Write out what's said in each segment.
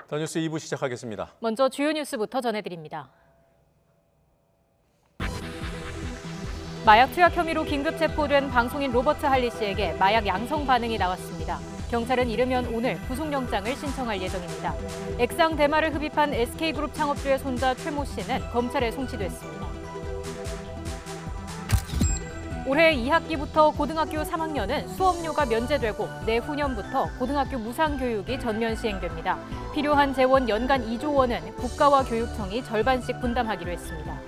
더 뉴스 2부 시작하겠습니다. 먼저 주요 뉴스부터 전해드립니다. 마약 투약 혐의로 긴급 체포된 방송인 로버트 할리 씨에게 마약 양성 반응이 나왔습니다. 경찰은 이르면 오늘 구속영장을 신청할 예정입니다. 액상 대마를 흡입한 SK그룹 창업주의 손자 최모 씨는 검찰에 송치됐습니다. 올해 2학기부터 고등학교 3학년은 수업료가 면제되고 내후년부터 고등학교 무상교육이 전면 시행됩니다. 필요한 재원 연간 2조 원은 국가와 교육청이 절반씩 분담하기로 했습니다.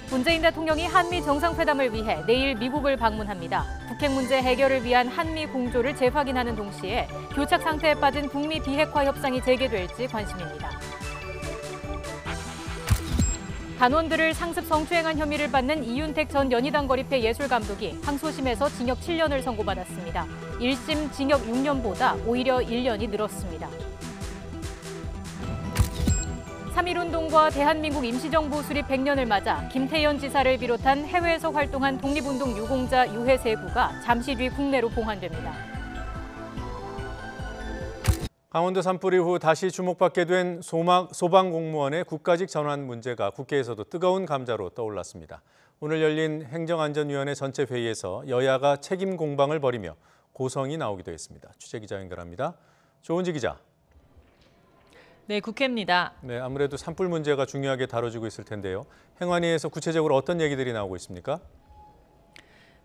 문재인 대통령이 한미 정상회담을 위해 내일 미국을 방문합니다. 북핵 문제 해결을 위한 한미 공조를 재확인하는 동시에 교착 상태에 빠진 북미 비핵화 협상이 재개될지 관심입니다. 단원들을 상습 성추행한 혐의를 받는 이윤택 전 연희당 거리패 예술감독이 항소심에서 징역 7년을 선고받았습니다. 1심 징역 6년보다 오히려 1년이 늘었습니다. 3.1운동과 대한민국 임시정부 수립 100년을 맞아 김태현 지사를 비롯한 해외에서 활동한 독립운동 유공자 유해 세부가 잠시 뒤 국내로 봉환됩니다. 강원도 산불 이후 다시 주목받게 된 소방공무원의 국가직 전환 문제가 국회에서도 뜨거운 감자로 떠올랐습니다. 오늘 열린 행정안전위원회 전체 회의에서 여야가 책임 공방을 벌이며 고성이 나오기도 했습니다. 취재기자 연결합니다. 조은지 기자. 네, 국회입니다. 네, 아무래도 산불 문제가 중요하게 다뤄지고 있을 텐데요. 행안위에서 구체적으로 어떤 얘기들이 나오고 있습니까?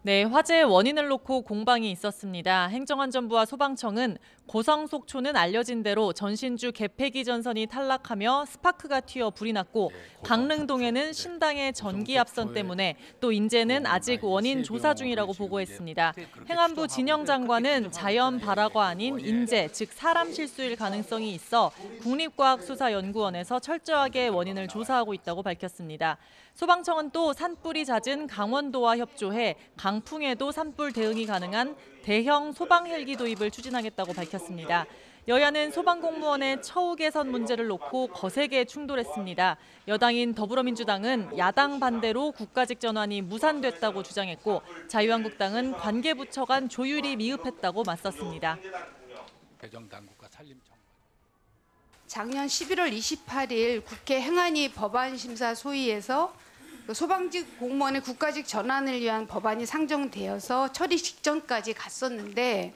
네, 화재의 원인을 놓고 공방이 있었습니다. 행정안전부와 소방청은 고성 속초는 알려진 대로 전신주 개폐기 전선이 탈락하며 스파크가 튀어 불이 났고 강릉동에는 신당의 전기 앞선 때문에 또 인제는 아직 원인 조사 중이라고 보고했습니다. 행안부 진영 장관은 자연 발화가 아닌 인재, 즉 사람 실수일 가능성이 있어 국립과학수사연구원에서 철저하게 원인을 조사하고 있다고 밝혔습니다. 소방청은 또 산불이 잦은 강원도와 협조해 강풍에도 산불 대응이 가능한 대형 소방 헬기 도입을 추진하겠다고 밝혔습니다. 여야는 소방공무원의 처우 개선 문제를 놓고 거세게 충돌했습니다. 여당인 더불어민주당은 야당 반대로 국가직 전환이 무산됐다고 주장했고 자유한국당은 관계부처 간 조율이 미흡했다고 맞섰습니다. 작년 11월 28일 국회 행안위 법안심사 소위에서 소방직 공무원의 국가직 전환을 위한 법안이 상정되어서 처리 직전까지 갔었는데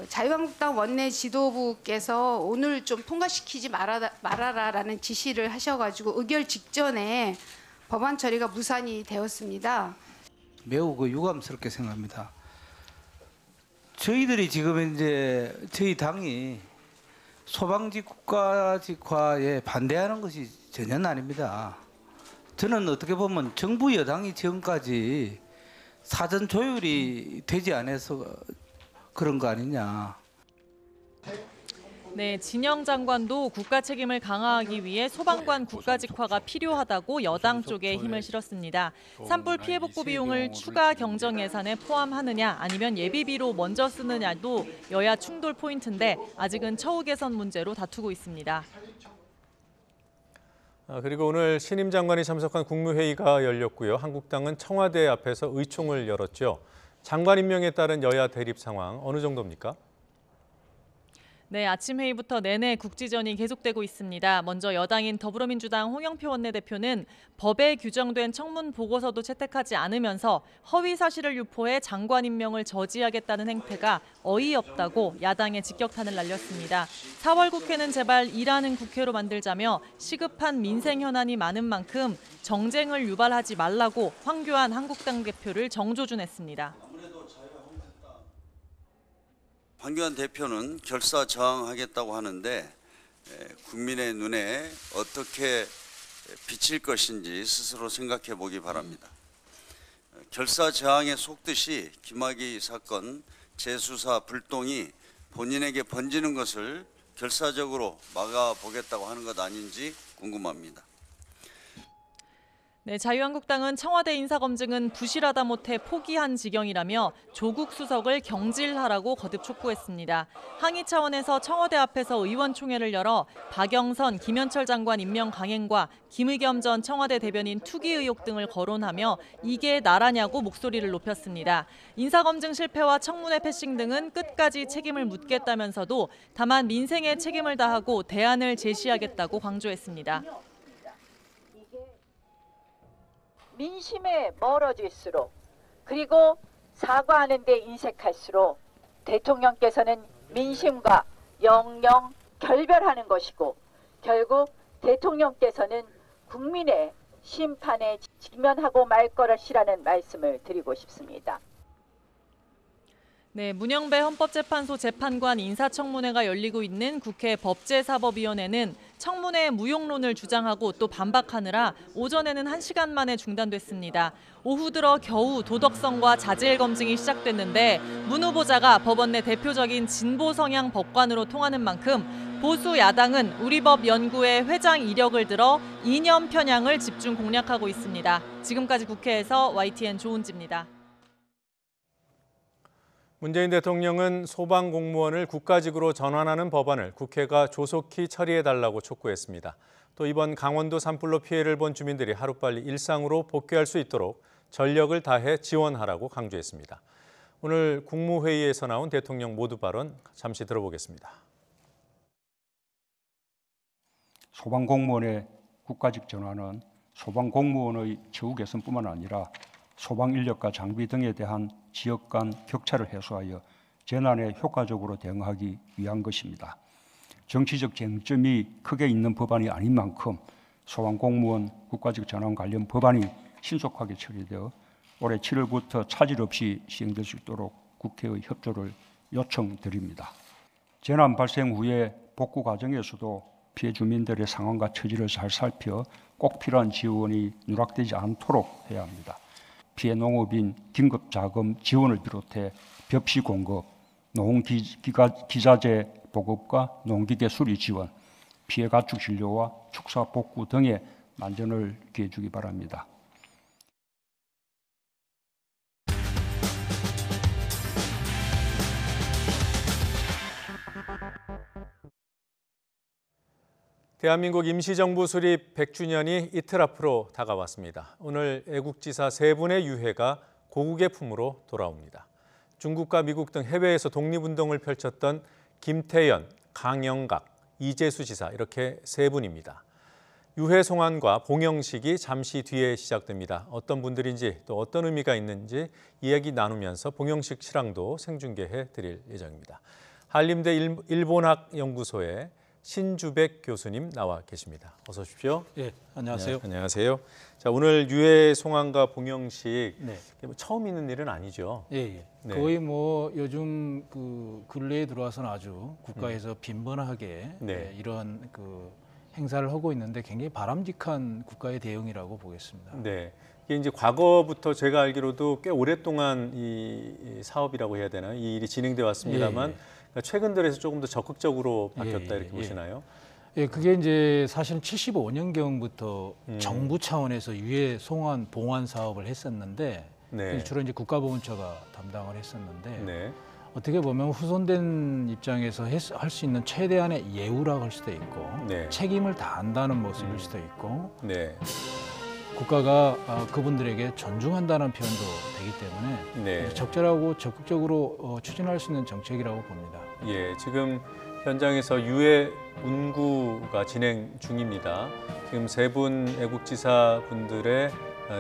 자유한국당 원내 지도부께서 오늘 좀 통과시키지 말아라라는 지시를 하셔가지고 의결 직전에 법안 처리가 무산이 되었습니다. 매우 유감스럽게 생각합니다. 저희들이 지금 이제 저희 당이 소방직 국가직화에 반대하는 것이 전혀 아닙니다. 저는 어떻게 보면 정부 여당이 지금까지 사전 조율이 되지 않아서 그런 거 아니냐. 네, 진영 장관도 국가 책임을 강화하기 위해 소방관 국가직화가 필요하다고 여당 쪽에 힘을 실었습니다. 산불 피해 복구 비용을 추가 경정 예산에 포함하느냐 아니면 예비비로 먼저 쓰느냐도 여야 충돌 포인트인데 아직은 처우 개선 문제로 다투고 있습니다. 그리고 오늘 신임 장관이 참석한 국무회의가 열렸고요. 한국당은 청와대 앞에서 의총을 열었죠. 장관 임명에 따른 여야 대립 상황 어느 정도입니까? 네, 아침 회의부터 내내 국지전이 계속되고 있습니다. 먼저 여당인 더불어민주당 홍영표 원내대표는 법에 규정된 청문 보고서도 채택하지 않으면서 허위 사실을 유포해 장관 임명을 저지하겠다는 행태가 어이없다고 야당에 직격탄을 날렸습니다. 4월 국회는 제발 일하는 국회로 만들자며 시급한 민생 현안이 많은 만큼 정쟁을 유발하지 말라고 황교안 한국당 대표를 정조준했습니다. 황교안 대표는 결사 저항하겠다고 하는데 국민의 눈에 어떻게 비칠 것인지 스스로 생각해 보기 바랍니다. 결사 저항에 속듯이 김학의 사건 재수사 불똥이 본인에게 번지는 것을 결사적으로 막아보겠다고 하는 것 아닌지 궁금합니다. 네, 자유한국당은 청와대 인사검증은 부실하다 못해 포기한 지경이라며 조국 수석을 경질하라고 거듭 촉구했습니다. 항의 차원에서 청와대 앞에서 의원총회를 열어 박영선, 김현철 장관 임명 강행과 김의겸 전 청와대 대변인 투기 의혹 등을 거론하며 이게 나라냐고 목소리를 높였습니다. 인사검증 실패와 청문회 패싱 등은 끝까지 책임을 묻겠다면서도 다만 민생에 책임을 다하고 대안을 제시하겠다고 강조했습니다. 민심에 멀어질수록 그리고 사과하는 데 인색할수록 대통령께서는 민심과 영영 결별하는 것이고 결국 대통령께서는 국민의 심판에 직면하고 말 것이라는 말씀을 드리고 싶습니다. 네, 문영배 헌법재판소 재판관 인사청문회가 열리고 있는 국회 법제사법위원회는 청문회 무용론을 주장하고 또 반박하느라 오전에는 1시간 만에 중단됐습니다. 오후 들어 겨우 도덕성과 자질 검증이 시작됐는데 문 후보자가 법원 내 대표적인 진보 성향 법관으로 통하는 만큼 보수 야당은 우리법 연구회 회장 이력을 들어 이념 편향을 집중 공략하고 있습니다. 지금까지 국회에서 YTN 조은지입니다. 문재인 대통령은 소방공무원을 국가직으로 전환하는 법안을 국회가 조속히 처리해달라고 촉구했습니다. 또 이번 강원도 산불로 피해를 본 주민들이 하루빨리 일상으로 복귀할 수 있도록 전력을 다해 지원하라고 강조했습니다. 오늘 국무회의에서 나온 대통령 모두 발언 잠시 들어보겠습니다. 소방공무원의 국가직 전환은 소방공무원의 처우 개선뿐만 아니라 소방 인력과 장비 등에 대한 지역 간 격차를 해소하여 재난에 효과적으로 대응하기 위한 것입니다. 정치적 쟁점이 크게 있는 법안이 아닌 만큼 소방공무원 국가직 전환 관련 법안이 신속하게 처리되어 올해 7월부터 차질 없이 시행될 수 있도록 국회의 협조를 요청드립니다. 재난 발생 후에 복구 과정에서도 피해 주민들의 상황과 처지를 잘 살펴 꼭 필요한 지원이 누락되지 않도록 해야 합니다. 피해 농업인 긴급자금 지원을 비롯해 벽시 공급, 농기자재 보급과 농기계 수리 지원, 피해 가축 진료와 축사 복구 등의 만전을 기해 주기 바랍니다. 대한민국 임시정부 수립 100주년이 이틀 앞으로 다가왔습니다. 오늘 애국지사 3분의 유해가 고국의 품으로 돌아옵니다. 중국과 미국 등 해외에서 독립운동을 펼쳤던 김태연, 강영각, 이재수 지사 이렇게 3분입니다. 유해 송환과 봉영식이 잠시 뒤에 시작됩니다. 어떤 분들인지 또 어떤 의미가 있는지 이야기 나누면서 봉영식 실황도 생중계해 드릴 예정입니다. 한림대 일본학 연구소의 신주백 교수님 나와 계십니다. 어서 오십시오. 예, 안녕하세요. 네, 안녕하세요. 자, 오늘 유해 송환과 봉영식 네. 처음 있는 일은 아니죠? 예. 네. 거의 뭐 요즘 그 근래에 들어와서는 아주 국가에서 빈번하게 네. 이런 그 행사를 하고 있는데 굉장히 바람직한 국가의 대응이라고 보겠습니다. 네. 이게 이제 과거부터 제가 알기로도 꽤 오랫동안 이 사업이라고 해야 되나요? 이 일이 진행돼 왔습니다만 그러니까 최근 들어서 조금 더 적극적으로 바뀌었다 이렇게 보시나요? 예, 그게 이제 사실은 75년경부터 정부 차원에서 유해 송환 봉환 사업을 했었는데 네. 주로 이제 국가보훈처가 담당을 했었는데 네. 어떻게 보면 후손된 입장에서 할 수 있는 최대한의 예우라고 할 수도 있고 네. 책임을 다한다는 모습일 수도 있고 네. 국가가 그분들에게 존중한다는 표현도 되기 때문에 네. 적절하고 적극적으로 추진할 수 있는 정책이라고 봅니다. 예, 지금 현장에서 유해 운구가 진행 중입니다. 지금 3분 애국지사 분들의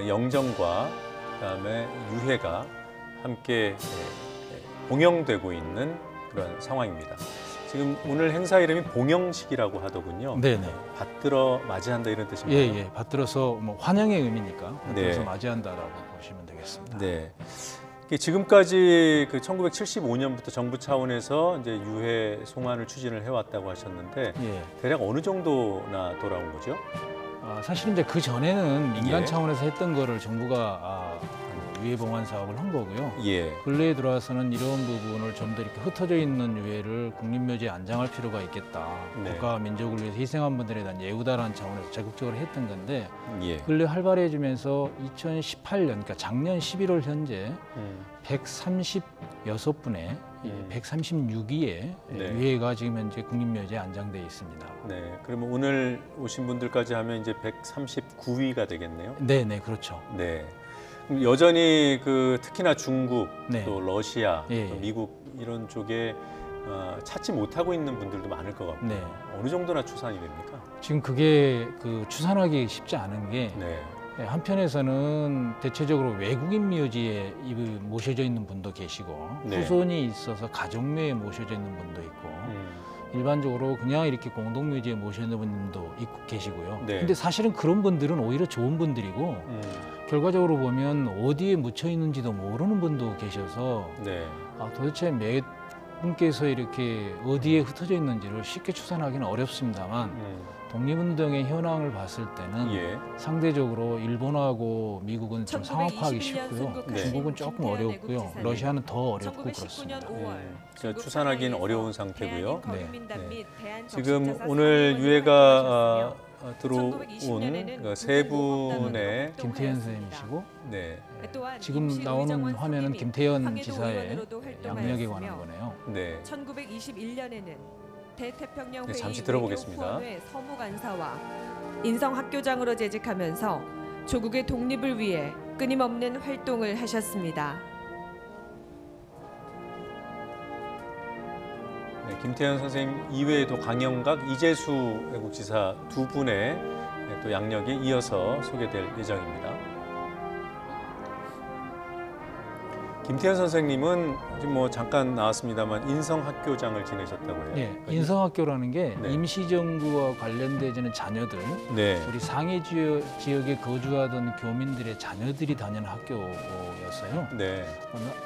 영정과 그다음에 유해가 함께 봉영되고 있는 그런 상황입니다. 지금 오늘 행사 이름이 봉영식이라고 하더군요. 네네. 받들어 맞이한다 이런 뜻인가요? 예. 받들어서 뭐 환영의 의미니까 받들어서 네. 맞이한다라고 보시면 되겠습니다. 네. 지금까지 그 1975년부터 정부 차원에서 이제 유해 송환을 추진을 해왔다고 하셨는데 예. 대략 어느 정도나 돌아온 거죠? 사실 이제 그 전에는 민간 예. 차원에서 했던 거를 정부가 유해 봉환 사업을 한 거고요. 예. 근래에 들어와서는 이런 부분을 좀 더 이렇게 흩어져 있는 유해를 국립묘지에 안장할 필요가 있겠다. 네. 국가와 민족을 위해서 희생한 분들에 대한 예우다라는 차원에서 적극적으로 했던 건데 예. 근래 활발해지면서 2018년, 그러니까 작년 11월 현재 136분의 136위의 네. 유해가 지금 현재 국립묘지에 안장돼 있습니다. 네. 그러면 오늘 오신 분들까지 하면 이제 139위가 되겠네요. 네, 네, 그렇죠. 네. 그럼 여전히 그 특히나 중국, 네. 또 러시아, 예, 또 예. 미국 이런 쪽에 찾지 못하고 있는 분들도 많을 것 같고 네. 어느 정도나 추산이 됩니까? 지금 그게 그 추산하기 쉽지 않은 게 네. 한편에서는 대체적으로 외국인 묘지에 모셔져 있는 분도 계시고 네. 후손이 있어서 가족묘에 모셔져 있는 분도 있고 일반적으로 그냥 이렇게 공동묘지에 모셔있는 분도 있고 계시고요. 네. 근데 사실은 그런 분들은 오히려 좋은 분들이고 결과적으로 보면 어디에 묻혀 있는지도 모르는 분도 계셔서 네. 도대체 몇 분께서 이렇게 어디에 흩어져 있는지를 쉽게 추산하기는 어렵습니다만 독립운동의 현황을 봤을 때는 예. 상대적으로 일본하고 미국은 좀 상업화하기 1921년 쉽고요. 선거까지 중국은 조금 김태현 어렵고요. 내국지사는 러시아는 더 어렵고 1919년 그렇습니다. 5월 그러니까 추산하기는 어려운 상태고요. 네. 지금 오늘 유해가 들어온 그 세 분의 김태현 선생님이시고 네. 지금 나오는 화면은 김태현 지사의 양력에 관한 거네요. 네. 1921년에는 대태평양 네, 회의 잠시 들어보겠습니다. 외교후원회 서무간사와 인성학교장으로 재직하면서 조국의 독립을 위해 끊임없는 활동을 하셨습니다. 네, 김태현 선생님 이외에도 강영각, 이재수 외국지사 두 분의 또 양력이 이어서 소개될 예정입니다. 김태현 선생님은 지금 뭐 잠깐 나왔습니다만 인성학교장을 지내셨다고 해요. 네, 인성학교라는 게 네. 임시정부와 관련되지는 자녀들, 네. 우리 상해 지역에 거주하던 교민들의 자녀들이 다니는 학교였어요. 네.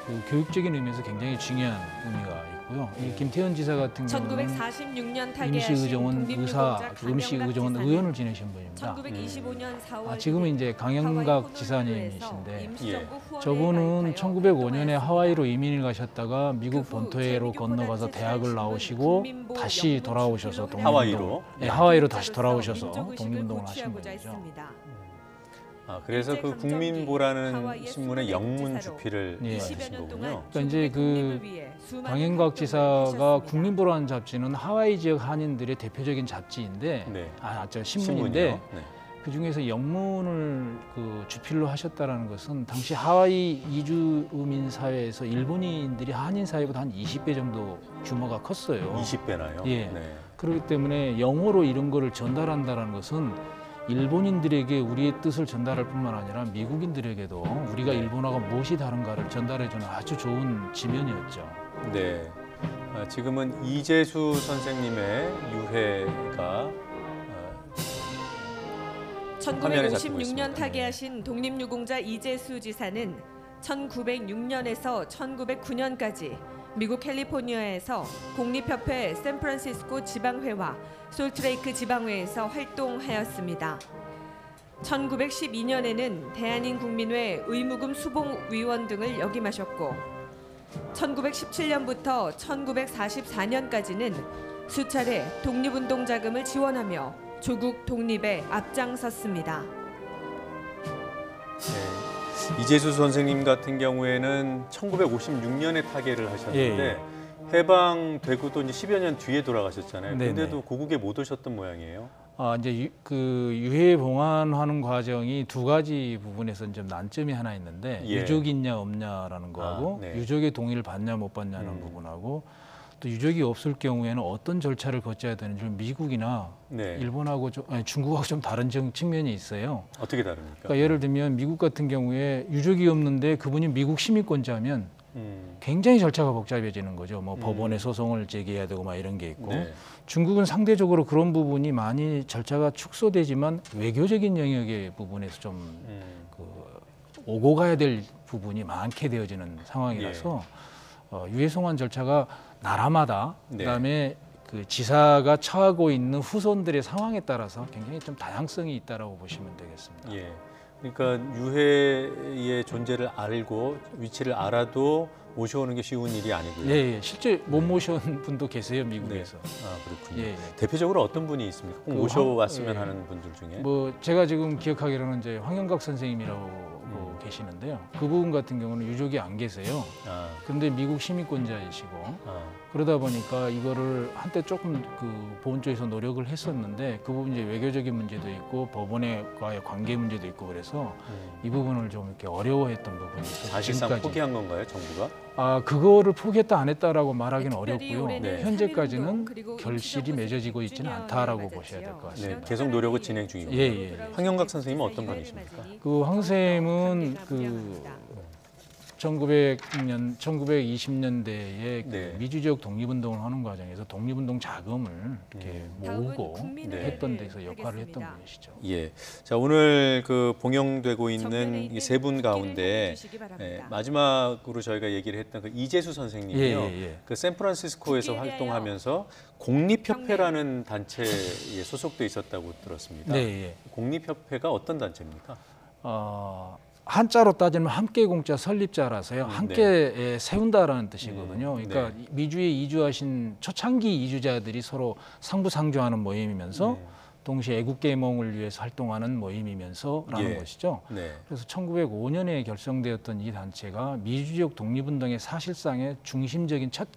그 교육적인 의미에서 굉장히 중요한 의미가 있고요. 이 김태현 지사 같은 경우는 1946년 탈계하신 임시의정원 의사, 독립유공자 임시의정원 강영각 의원을 지내신 분입니다. 1925년 4월 지금은 이제 강영각 하와이 지사님이신데 임시정부 후원회에 저분은 가입하여 1905년에 활동하였습니다. 하와이로 이민을 가셨다가 미국 그 후 본토해로 제 건너가서 미국 대학을 고단신문 나오시고 국민보 다시 영문 돌아오셔서 출신으로 하와이로? 네, 하와이로 다시 민족으로서 돌아오셔서 민족의식을 독립운동을 하신 고취하고자 분이죠. 했습니다. 그래서 그 일제강점기 국민보라는 하와이의 신문의 수많은 영문 독지사로 주필을 예. 하신 20여 년 거군요. 동안 그러니까 이제 그 독립을 위해 수많은 강영각 활동을 지사가 하셨습니다. 국민보라는 잡지는 하와이 지역 한인들의 대표적인 잡지인데, 네. 신문인데 신문이요? 네. 그 중에서 영문을 그 주필로 하셨다는 것은 당시 하와이 이주민 사회에서 일본인들이 한인 사회보다 한 20배 정도 규모가 컸어요. 20배나요? 예. 네. 그렇기 때문에 영어로 이런 거를 전달한다는 것은 일본인들에게 우리의 뜻을 전달할 뿐만 아니라 미국인들에게도 우리가 일본어가 무엇이 다른가를 전달해주는 아주 좋은 지면이었죠. 네. 지금은 이재수 선생님의 유해가 화면에 잡히고 1956년 있습니다. 타계하신 독립유공자 이재수 지사는 1906년에서 1909년까지 미국 캘리포니아에서 공립협회 샌프란시스코 지방회와 솔트레이크 지방회에서 활동하였습니다. 1912년에는 대한인국민회 의무금 수봉위원 등을 역임하셨고 1917년부터 1944년까지는 수차례 독립운동 자금을 지원하며 조국 독립에 앞장섰습니다. 네. 이재수 선생님 같은 경우에는 1956년에 타계를 하셨는데 해방되고도 이제 10여 년 뒤에 돌아가셨잖아요. 네네. 근데도 고국에 못 오셨던 모양이에요. 이제 그 유해 봉환하는 과정이 두 가지 부분에서 좀 난점이 하나 있는데 예. 유족이 있냐 없냐라는 거하고 네. 유족의 동의를 받냐 못 받냐는 부분하고 또 유족이 없을 경우에는 어떤 절차를 거쳐야 되는지 미국이나 네. 일본하고 중국하고 좀 다른 측면이 있어요. 어떻게 다릅니까? 그러니까 예를 들면 미국 같은 경우에 유족이 없는데 그분이 미국 시민권자면 굉장히 절차가 복잡해지는 거죠. 뭐 법원에 소송을 제기해야 되고 막 이런 게 있고 네. 중국은 상대적으로 그런 부분이 많이 절차가 축소되지만 외교적인 영역의 부분에서 좀 오고 가야 될 부분이 많게 되어지는 상황이라서 유해 송환 절차가 나라마다 네. 그다음에 그 지사가 처하고 있는 후손들의 상황에 따라서 굉장히 좀 다양성이 있다라고 보시면 되겠습니다. 예. 그러니까 유해의 존재를 알고 위치를 알아도 모셔오는 게 쉬운 일이 아니고요. 예, 실제 못 모셔온 분도 계세요, 미국에서. 아, 그렇군요. 예, 예. 대표적으로 어떤 분이 있습니까? 꼭 그 모셔왔으면 예. 하는 분들 중에. 뭐 제가 지금 기억하기로는 이제 황영각 선생님이라고 계시는데요. 그분 같은 경우는 유족이 안 계세요. 아, 그런데 미국 시민권자이시고 아, 그러다 보니까 이거를 한때 조금 그 보훈 쪽에서 노력을 했었는데 그 부분 이제 외교적인 문제도 있고 법원과의 관계 문제도 있고 그래서 이 부분을 좀 이렇게 어려워했던 부분이 있어서 사실상 지금까지. 포기한 건가요, 정부가? 아, 그거를 포기했다 안 했다라고 말하기는 특별히 어렵고요. 올해는 현재까지는 삼일운동 그리고 결실이 임시정부 맺어지고 있지는 수립 않다라고 주년을 보셔야 될 것 맞았지요. 같습니다. 네, 계속 노력은 진행 중이고. 예, 예. 황영각 선생님은 어떤 분이십니까? 그 황 선생님은 그 1920년대에 그 네. 미주지역 독립운동을 하는 과정에서 독립운동 자금을 이렇게 모으고 했던 데서 역할을 했던 분이시죠. 예. 자, 오늘 그 봉영되고 있는 이 세 분 가운데 마지막으로 저희가 얘기를 했던 그 이재수 선생님이요. 예. 그 샌프란시스코에서 활동하면서 공립협회라는 단체에 소속돼 있었다고 들었습니다. 네. 공립협회가 어떤 단체입니까? 한자로 따지면 함께 공자 설립자라서요. 함께 세운다라는 뜻이거든요. 그러니까 네. 미주에 이주하신 초창기 이주자들이 서로 상부상조하는 모임이면서 동시에 애국계몽을 위해서 활동하는 모임이면서라는 예. 것이죠. 네. 그래서 1905년에 결성되었던 이 단체가 미주지역 독립운동의 사실상의 중심적인 첫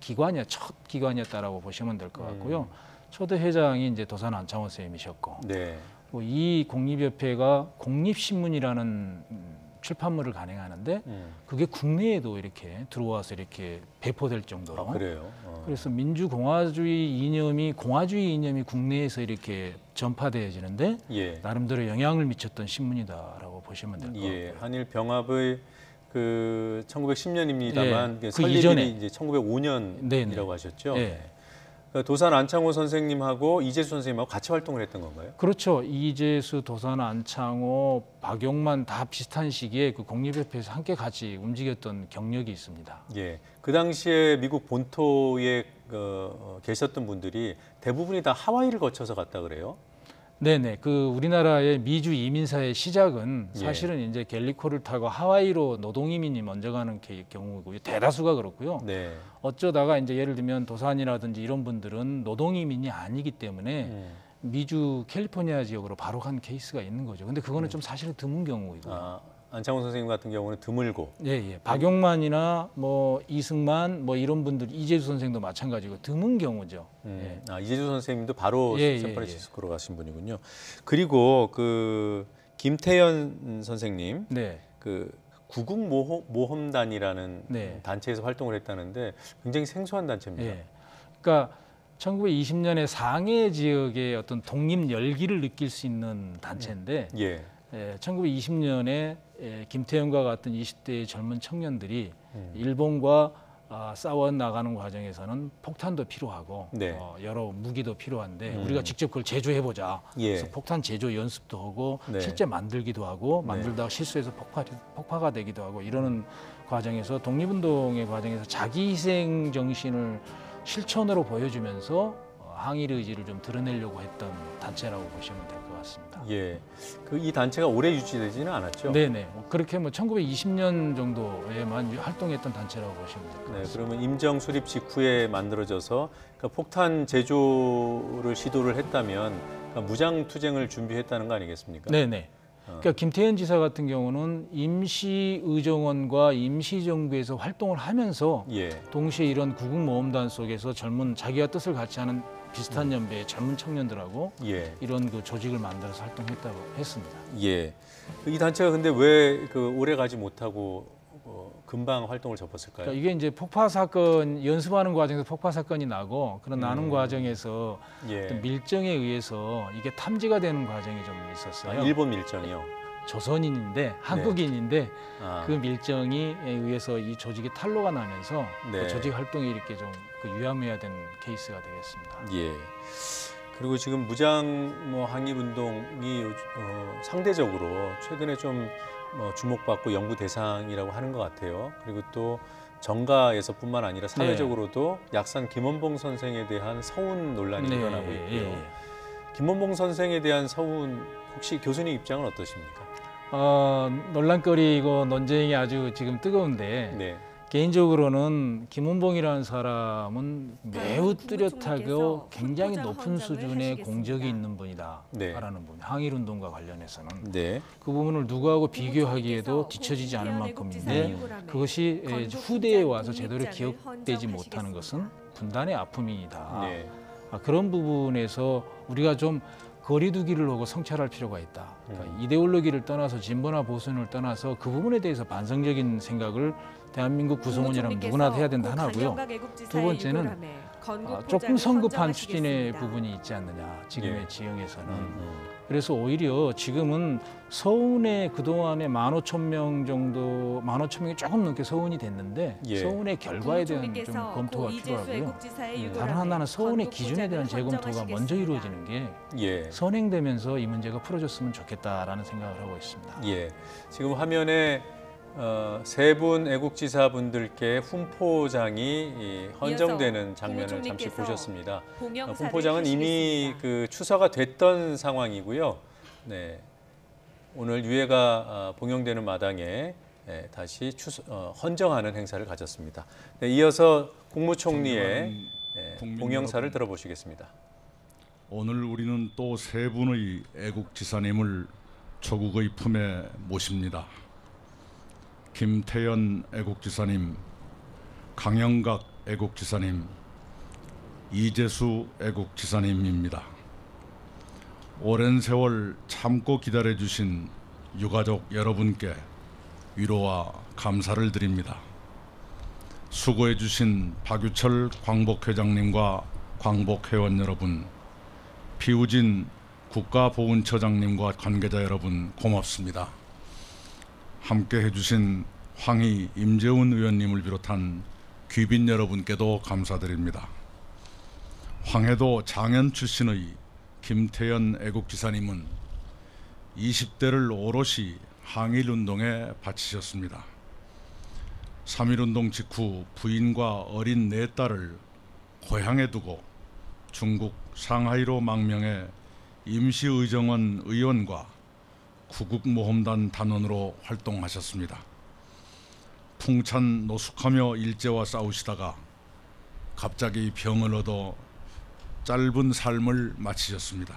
기관이었다라고 보시면 될 것 같고요. 초대 회장이 이제 도산 안창호 선생님이셨고, 네. 이 공립협회가 공립신문이라는 출판물을 간행하는데 그게 국내에도 이렇게 들어와서 이렇게 배포될 정도로. 아, 그래요? 그래서 민주공화주의 이념이 국내에서 이렇게 전파되어지는데 예. 나름대로 영향을 미쳤던 신문이다라고 보시면 될 것 같고요. 예. 한일 병합의 그 1910년입니다만 예, 그 설립이 이전에. 이제 1905년이라고 네네. 하셨죠? 예. 그러니까 도산 안창호 선생님하고 이재수 선생님하고 같이 활동을 했던 건가요? 그렇죠. 이재수, 도산, 안창호, 박용만 다 비슷한 시기에 그 공립협회에서 함께 같이 움직였던 경력이 있습니다. 예. 그 당시에 미국 본토에 계셨던 분들이 대부분이 다 하와이를 거쳐서 갔다 그래요? 네네. 그 우리나라의 미주 이민사의 시작은 사실은 이제 갤리코를 타고 하와이로 노동이민이 먼저 가는 경우고요. 대다수가 그렇고요. 네. 어쩌다가 이제 예를 들면 도산이라든지 이런 분들은 노동이민이 아니기 때문에 미주 캘리포니아 지역으로 바로 간 케이스가 있는 거죠. 근데 그거는 좀 사실은 드문 경우이고요. 아, 안창호 선생님 같은 경우는 드물고. 예. 박용만이나 뭐 이승만 뭐 이런 분들, 이재수 선생도 마찬가지고 드문 경우죠. 예. 아, 이재수 선생님도 바로 예, 샌프란시스코로 가신 분이군요. 그리고 그 김태현 선생님, 네. 그 구국 모험단이라는 네. 단체에서 활동을 했다는데 굉장히 생소한 단체입니다. 예. 그러니까 1920년에 상해 지역의 어떤 독립 열기를 느낄 수 있는 단체인데 예. 1920년에 김태현과 같은 20대의 젊은 청년들이 일본과 싸워 나가는 과정에서는 폭탄도 필요하고 네. 여러 무기도 필요한데 우리가 직접 그걸 제조해보자. 예. 그래서 폭탄 제조 연습도 하고 네. 실제 만들기도 하고 만들다가 실수해서 폭파가 되기도 하고 이러는 과정에서 독립운동의 과정에서 자기 희생 정신을 실천으로 보여주면서 항일 의지를 좀 드러내려고 했던 단체라고 보시면 될 것 같습니다. 예. 그 이 단체가 오래 유지되지는 않았죠? 네네. 그렇게 뭐 1920년 정도에만 활동했던 단체라고 보시면 될 것 네, 같습니다. 그러면 임정 수립 직후에 만들어져서 그러니까 폭탄 제조를 시도를 했다면 그러니까 무장 투쟁을 준비했다는 거 아니겠습니까? 네네. 그러니까 김태현 지사 같은 경우는 임시의정원과 임시정부에서 활동을 하면서 예. 동시에 이런 구국모험단 속에서 젊은 자기와 뜻을 같이 하는 비슷한 연배의 젊은 청년들하고 예. 이런 그 조직을 만들어서 활동했다고 했습니다. 예. 이 단체가 근데 왜 그 오래 가지 못하고 금방 활동을 접었을까요? 그러니까 이게 이제 폭파 사건 연습하는 과정에서 폭파 사건이 나고 그런 나는 과정에서 예. 어떤 밀정에 의해서 이게 탐지가 되는 과정이 좀 있었어요. 아, 일본 밀정이요. 조선인인데 한국인인데 아. 그 밀정에 의해서 이 조직이 탄로가 나면서 네. 그 조직 활동이 이렇게 좀 유야무야된 케이스가 되겠습니다. 예. 그리고 지금 무장 항일 운동이 상대적으로 최근에 좀 주목받고 연구 대상이라고 하는 것 같아요. 그리고 또 정가에서뿐만 아니라 사회적으로도 약산 김원봉 선생에 대한 서운 논란이 일어나고 있고요. 김원봉 선생에 대한 서운 혹시 교수님 입장은 어떠십니까? 논란거리고 논쟁이 아주 지금 뜨거운데 네. 개인적으로는 김은봉이라는 사람은 매우 뚜렷하고 굉장히 높은 수준의 공적이 있는 분이다 네. 라는 부분, 항일운동과 관련해서는 네. 그 부분을 누구하고 비교하기에도 뒤처지지 않을 만큼인데 그것이 후대에 와서 제대로 기억되지 못하는 것은 분단의 아픔이다. 네. 그런 부분에서 우리가 좀 거리두기를 하고 성찰할 필요가 있다. 그러니까 이데올로기를 떠나서 진보나 보수를 떠나서 그 부분에 대해서 반성적인 생각을 대한민국 구성원이라면 누구나 해야 된다 하나고요. 두 번째는 조금 성급한 추진의 부분이 있지 않느냐, 지금의 지형에서는. 그래서 오히려 지금은 서운에 그동안에 15,000명 정도, 15,000명이 조금 넘게 서운이 됐는데 서운의 결과에 대한 좀 검토가 필요하고요. 다른 하나는 서운의 기준에 대한 재검토가 먼저 이루어지는 게 선행되면서 이 문제가 풀어졌으면 좋겠다라는 생각을 하고 있습니다. 예, 지금 화면에 세 분 애국지사분들께 훈포장이 헌정되는 장면을 잠시 보셨습니다. 훈포장은 이미 그 추서가 됐던 상황이고요. 네, 오늘 유해가 봉영되는 마당에 다시 헌정하는 행사를 가졌습니다. 네, 이어서 국무총리의 봉영사를 들어보시겠습니다. 오늘 우리는 또 세 분의 애국지사님을 조국의 품에 모십니다. 김태현 애국지사님, 강영각 애국지사님, 이재수 애국지사님입니다. 오랜 세월 참고 기다려주신 유가족 여러분께 위로와 감사를 드립니다. 수고해주신 박유철 광복회장님과 광복회원 여러분, 피우진 국가보훈처장님과 관계자 여러분 고맙습니다. 함께 해주신 황희 임재훈 의원님을 비롯한 귀빈 여러분께도 감사드립니다. 황해도 장현 출신의 김태현 애국지사님은 20대를 오롯이 항일운동에 바치셨습니다. 3.1운동 직후 부인과 어린 4딸을 고향에 두고 중국 상하이로 망명해 임시의정원 의원과 구국모험단 단원으로 활동하셨습니다. 풍찬 노숙하며 일제와 싸우시다가 갑자기 병을 얻어 짧은 삶을 마치셨습니다.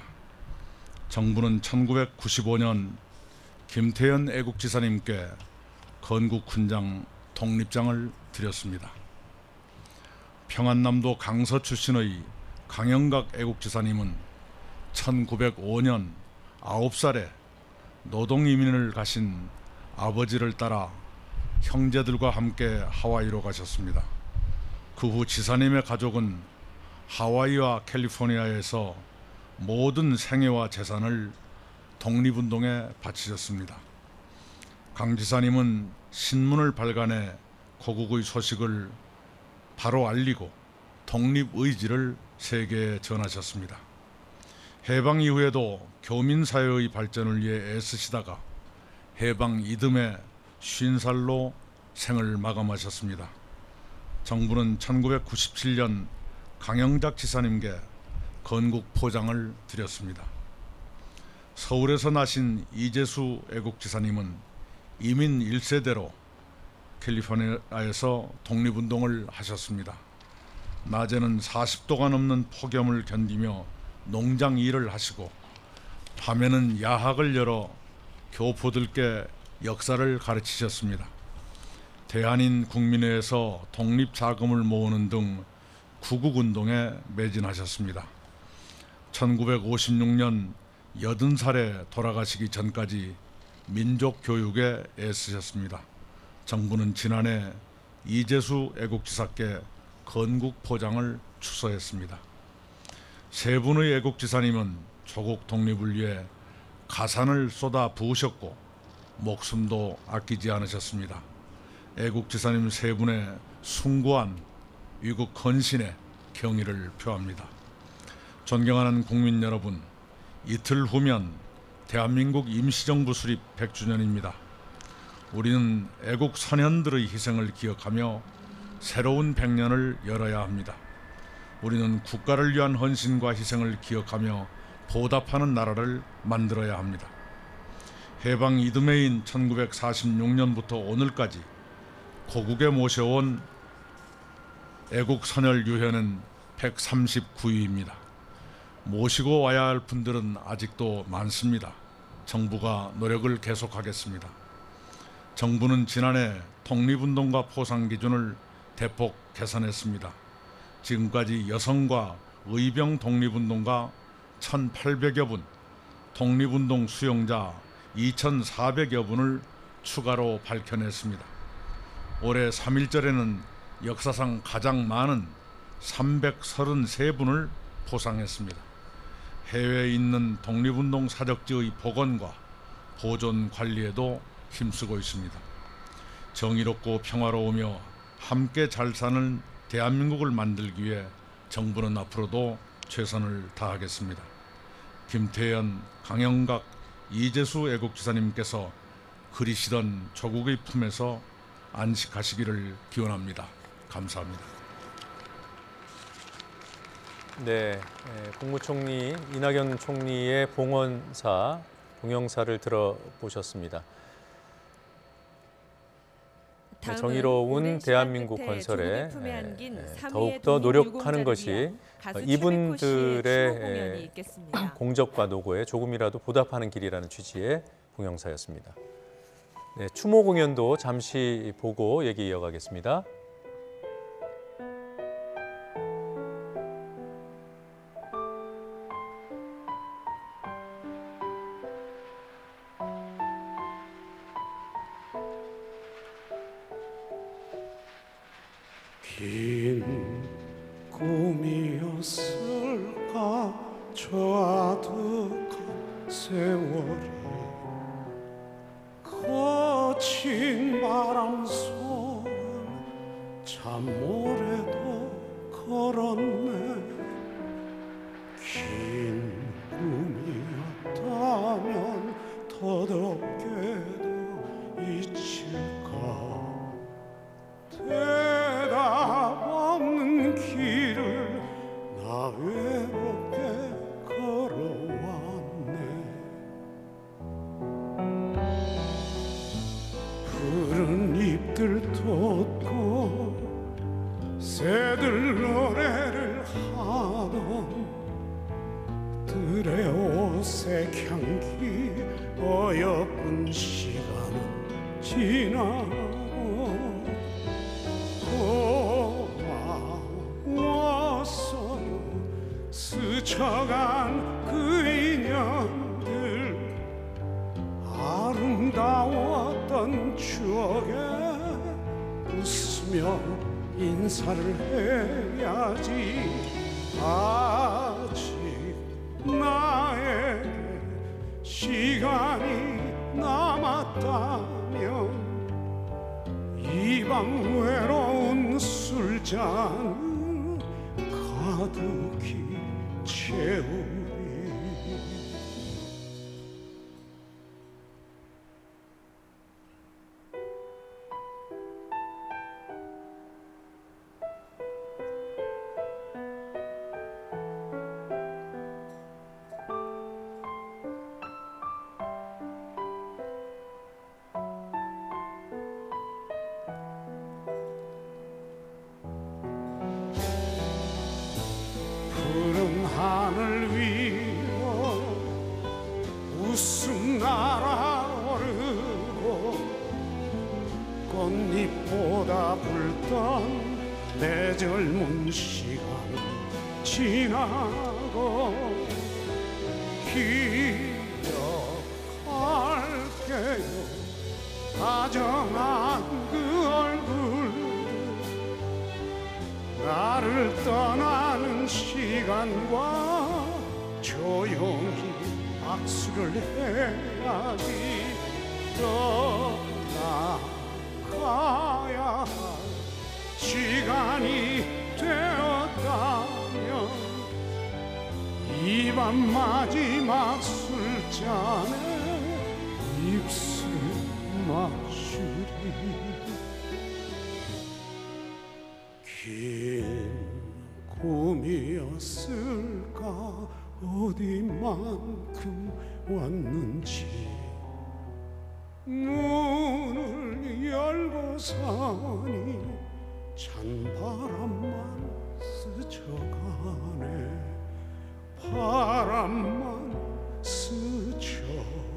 정부는 1995년 김태현 애국지사님께 건국훈장 독립장을 드렸습니다. 평안남도 강서 출신의 강영각 애국지사님은 1905년 9살에 노동이민을 가신 아버지를 따라 형제들과 함께 하와이로 가셨습니다. 그 후 지사님의 가족은 하와이와 캘리포니아에서 모든 생애와 재산을 독립운동에 바치셨습니다. 강 지사님은 신문을 발간해 고국의 소식을 바로 알리고 독립의지를 세계에 전하셨습니다. 해방 이후에도 교민사회의 발전을 위해 애쓰시다가 해방 이듬해 50살로 생을 마감하셨습니다. 정부는 1997년 강영작 지사님께 건국포장을 드렸습니다. 서울에서 나신 이재수 애국지사님은 이민 1세대로 캘리포니아에서 독립운동을 하셨습니다. 낮에는 40도가 넘는 폭염을 견디며 농장 일을 하시고 밤에는 야학을 열어 교포들께 역사를 가르치셨습니다. 대한인 국민회에서 독립자금을 모으는 등 구국운동에 매진하셨습니다. 1956년 80살에 돌아가시기 전까지 민족교육에 애쓰셨습니다. 정부는 지난해 이재수 애국지사께 건국포장을 추서했습니다. 세 분의 애국지사님은 조국 독립을 위해 가산을 쏟아 부으셨고 목숨도 아끼지 않으셨습니다. 애국지사님 세 분의 숭고한 위국 헌신에 경의를 표합니다. 존경하는 국민 여러분, 이틀 후면 대한민국 임시정부 수립 100주년입니다. 우리는 애국 선현들의 희생을 기억하며 새로운 100년을 열어야 합니다. 우리는 국가를 위한 헌신과 희생을 기억하며 보답하는 나라를 만들어야 합니다. 해방 이듬해인 1946년부터 오늘까지 고국에 모셔온 애국 선열 유해는 139위입니다. 모시고 와야 할 분들은 아직도 많습니다. 정부가 노력을 계속하겠습니다. 정부는 지난해 독립운동가 포상 기준을 대폭 개선했습니다. 지금까지 여성과 의병 독립운동가 1,800여 분, 독립운동 수용자 2,400여 분을 추가로 밝혀냈습니다. 올해 3.1절에는 역사상 가장 많은 333분을 포상했습니다. 해외에 있는 독립운동 사적지의 복원과 보존 관리에도 힘쓰고 있습니다. 정의롭고 평화로우며 함께 잘 사는 대한민국을 만들기 위해 정부는 앞으로도 최선을 다하겠습니다. 김태현, 강영각, 이재수 애국지사님께서 그리시던 조국의 품에서 안식하시기를 기원합니다. 감사합니다. 네, 국무총리 이낙연 총리의 봉헌사 동영사를 들어보셨습니다. 정의로운 대한민국 건설에 더욱더 노력하는 것이 이분들의 공적과 노고에 조금이라도 보답하는 길이라는 취지의 동영사였습니다. 네, 추모 공연도 잠시 보고 얘기 이어가겠습니다. 긴 꿈이었을까 저 아득한 세월이 거친 바람 속을 잠모래도 걸었네. 긴 꿈이었다면 더럽게도 잊힐까. 대답 없는 길을 나 외롭게 걸어왔네. 푸른 잎들 돋고 새들 노래를 하던 들의 옷색 향기 어여쁜 시간은 지나고 고마웠어요. 스쳐간 그 인연들 아름다웠던 추억에 웃으며 인사를 해야지. 아직 나에게 시간이 남았다면 이 밤 외로운 술잔을 가득히 채우리. 푸른 하늘 위로 웃음 날아오르고 꽃잎보다 붉던 내 젊은 시간은 지나고 기억할게요. 다정한 그 얼굴 나를 떠나는 시간과 조용히 악수를 해야지. 떠나가야 할 시간이 되었다면 이 밤 마지막 술잔에 입술 맞추리. 긴 꿈이었을까 어디만큼 왔는지 문을 열고서니 찬바람만 스쳐가네 바람만 스쳐가네.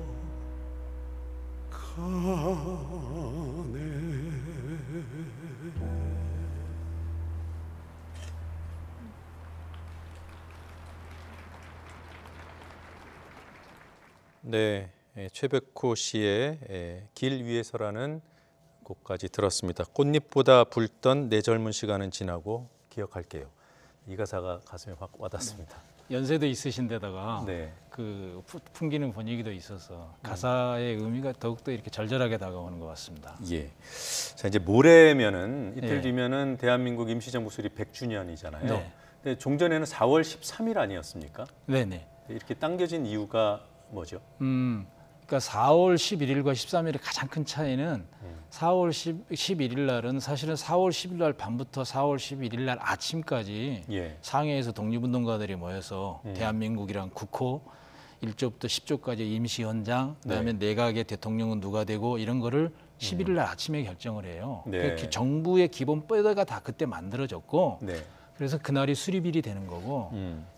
네, 최백호 씨의 길 위에서라는 곡까지 들었습니다. 꽃잎보다 붉던 내 젊은 시간은 지나고 기억할게요. 이 가사가 가슴에 확 와닿습니다. 연세도 있으신데다가 네. 그 풍기는 분위기도 있어서 가사의 의미가 더욱더 이렇게 절절하게 다가오는 것 같습니다. 예. 자, 이제 모레면은 이틀 예. 뒤면은 대한민국 임시정부 수립 100주년이잖아요. 네. 근데 종전에는 4월 13일 아니었습니까? 네네. 이렇게 당겨진 이유가 뭐죠? 그러니까 4월 11일과 13일의 가장 큰 차이는 4월 11일 날은 사실은 4월 10일 날 밤부터 4월 11일 날 아침까지 예. 상해에서 독립운동가들이 모여서 대한민국이랑 국호 1조부터 10조까지 임시헌장, 그다음에 내각의 대통령은 누가 되고 이런 거를 11일 날 아침에 결정을 해요. 네. 그러니까 정부의 기본 뼈대가 다 그때 만들어졌고 네. 그래서 그날이 수립일이 되는 거고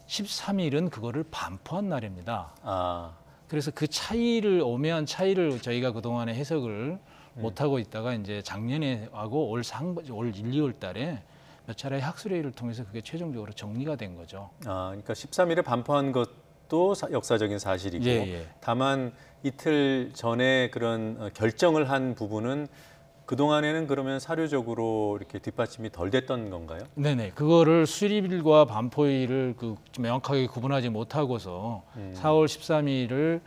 13일은 그거를 반포한 날입니다. 아, 그래서 그 차이를 오묘한 차이를 저희가 그동안에 해석을 못하고 있다가 이제 작년에 하고 올 1, 2월 달에 몇 차례 학술회의를 통해서 그게 최종적으로 정리가 된 거죠. 아, 그러니까 13일에 반포한 것도 역사적인 사실이고 예, 예. 다만 이틀 전에 그런 결정을 한 부분은 그동안에는 그러면 사료적으로 이렇게 뒷받침이 덜 됐던 건가요? 네네. 그거를 수립일과 반포일을 좀 명확하게 구분하지 못하고서 4월 13일을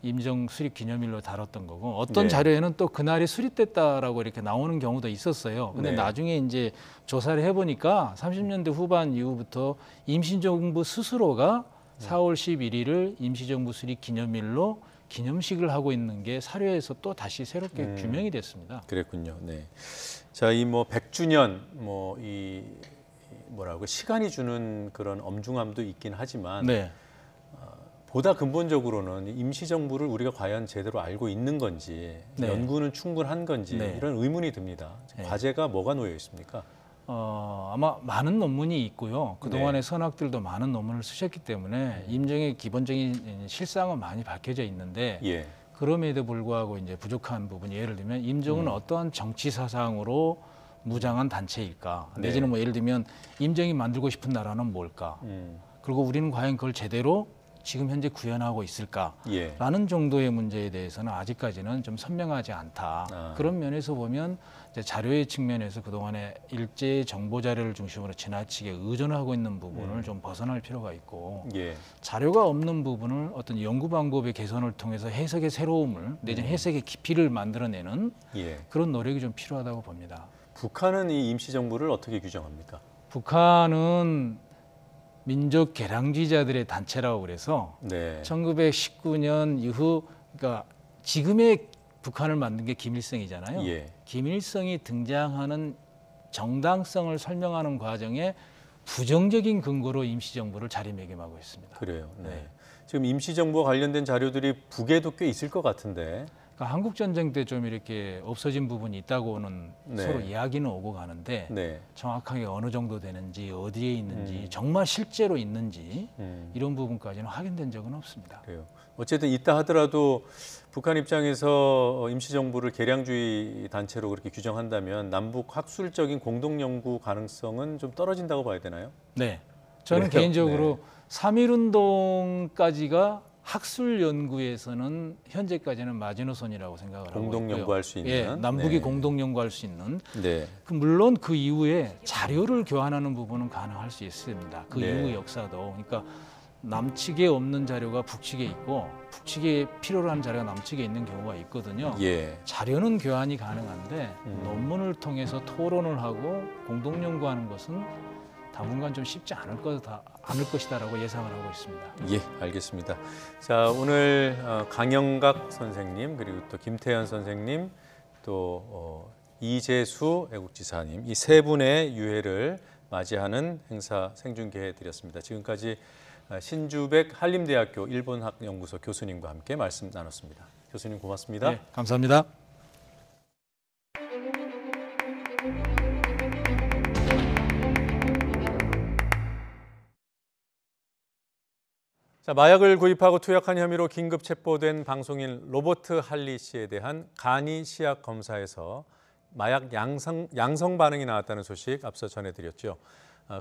임정 수립 기념일로 다뤘던 거고 어떤 네. 자료에는 또 그날이 수립됐다라고 이렇게 나오는 경우도 있었어요. 근데 네. 나중에 이제 조사를 해보니까 30년대 후반 이후부터 임시정부 스스로가 4월 11일을 임시정부 수립 기념일로 기념식을 하고 있는 게 사료에서 또 다시 새롭게 규명이 됐습니다. 그랬군요. 네. 자, 이 뭐 100주년 뭐 이 뭐라고 시간이 주는 그런 엄중함도 있긴 하지만 네. 보다 근본적으로는 임시정부를 우리가 과연 제대로 알고 있는 건지 네. 연구는 충분한 건지 네. 이런 의문이 듭니다. 네. 과제가 뭐가 놓여 있습니까? 아마 많은 논문이 있고요. 그동안의 선학들도 많은 논문을 쓰셨기 때문에 임정의 기본적인 실상은 많이 밝혀져 있는데 예. 그럼에도 불구하고 이제 부족한 부분이 예를 들면 임정은 어떠한 정치 사상으로 무장한 단체일까? 네. 내지는 뭐 예를 들면 임정이 만들고 싶은 나라는 뭘까? 그리고 우리는 과연 그걸 제대로 지금 현재 구현하고 있을까? 예. 라는 정도의 문제에 대해서는 아직까지는 좀 선명하지 않다. 그런 면에서 보면 이제 자료의 측면에서 그동안에 일제 정보 자료를 중심으로 지나치게 의존하고 있는 부분을 좀 벗어날 필요가 있고 예. 자료가 없는 부분을 어떤 연구 방법의 개선을 통해서 해석의 새로움을 내지는 해석의 깊이를 만들어내는 예. 그런 노력이 좀 필요하다고 봅니다. 북한은 이 임시정부를 어떻게 규정합니까? 북한은 민족 개량주의자들의 단체라고 그래서 네. 1919년 이후 그러니까 지금의 북한을 만든 게 김일성이잖아요. 예. 김일성이 등장하는 정당성을 설명하는 과정에 부정적인 근거로 임시정부를 자리매김하고 있습니다. 그래요. 네. 네. 지금 임시정부와 관련된 자료들이 북에도 꽤 있을 것 같은데. 그러니까 한국 전쟁 때 좀 이렇게 없어진 부분이 있다고는 네. 서로 이야기는 오고 가는데 네. 정확하게 어느 정도 되는지 어디에 있는지 정말 실제로 있는지 이런 부분까지는 확인된 적은 없습니다. 그래요. 어쨌든 있다 하더라도 북한 입장에서 임시정부를 개량주의 단체로 그렇게 규정한다면 남북 학술적인 공동 연구 가능성은 좀 떨어진다고 봐야 되나요? 네, 저는 그래요? 개인적으로 3.1운동까지가 학술 연구에서는 현재까지는 마지노선이라고 생각을 하고 있고요. 공동 연구할 수 있는. 예, 남북이 네. 공동 연구할 수 있는. 네. 물론 그 이후에 자료를 교환하는 부분은 가능할 수 있습니다. 그 네. 이후 역사도. 그러니까 남측에 없는 자료가 북측에 있고 북측에 필요로 하는 자료가 남측에 있는 경우가 있거든요. 예. 자료는 교환이 가능한데 논문을 통해서 토론을 하고 공동 연구하는 것은 당분간 좀 쉽지 않을 것이다라고 예상을 하고 있습니다. 예, 알겠습니다. 자, 오늘 강영각 선생님 그리고 또 김태현 선생님 또 이재수 애국지사님 이 세 분의 유해를 맞이하는 행사 생중계해드렸습니다. 지금까지 신주백 한림대학교 일본학연구소 교수님과 함께 말씀 나눴습니다. 교수님 고맙습니다. 네, 감사합니다. 자, 마약을 구입하고 투약한 혐의로 긴급 체포된 방송인 로버트 할리 씨에 대한 간이 시약 검사에서 마약 양성 반응이 나왔다는 소식 앞서 전해드렸죠.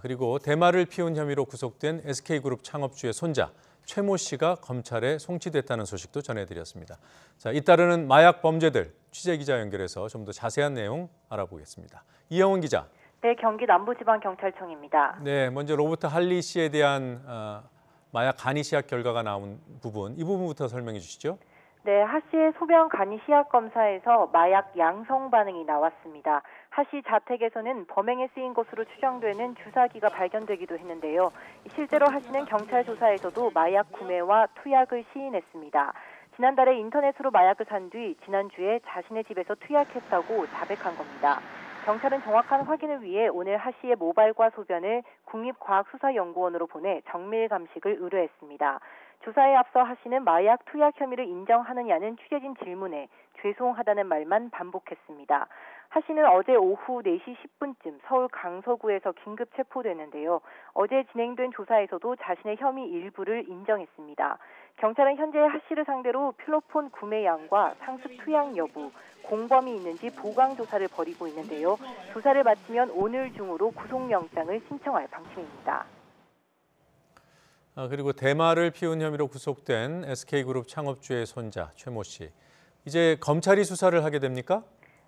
그리고 대마를 피운 혐의로 구속된 SK그룹 창업주의 손자 최모 씨가 검찰에 송치됐다는 소식도 전해드렸습니다. 자, 잇따르는 마약 범죄들 취재기자 연결해서 좀 더 자세한 내용 알아보겠습니다. 이영원 기자. 네, 경기 남부지방경찰청입니다. 네, 먼저 로버트 할리 씨에 대한 마약 간이 시약 결과가 나온 부분, 이 부분부터 설명해 주시죠. 네, 하 씨의 소변 간이 시약 검사에서 마약 양성 반응이 나왔습니다. 하 씨 자택에서는 범행에 쓰인 것으로 추정되는 주사기가 발견되기도 했는데요. 실제로 하 씨는 경찰 조사에서도 마약 구매와 투약을 시인했습니다. 지난달에 인터넷으로 마약을 산 뒤 지난주에 자신의 집에서 투약했다고 자백한 겁니다. 경찰은 정확한 확인을 위해 오늘 하 씨의 모발과 소변을 국립과학수사연구원으로 보내 정밀 감식을 의뢰했습니다. 조사에 앞서 하 씨는 마약 투약 혐의를 인정하느냐는 취재진 질문에 죄송하다는 말만 반복했습니다. 하 씨는 어제 오후 4시 10분쯤 서울 강서구에서 긴급 체포됐는데요. 어제 진행된 조사에서도 자신의 혐의 일부를 인정했습니다. 경찰은 현재 하 씨를 상대로 필로폰 구매량과 상습 투약 여부, 공범이 있는지 보강 조사를 벌이고 있는데요. 조사를 마치면 오늘 중으로 구속영장을 신청할 방침입니다. 그리고 대마를 피운 혐의로 구속된 SK그룹 창업주의 손자 최모 씨. 이제 검찰이 수사를 하게 됩니까?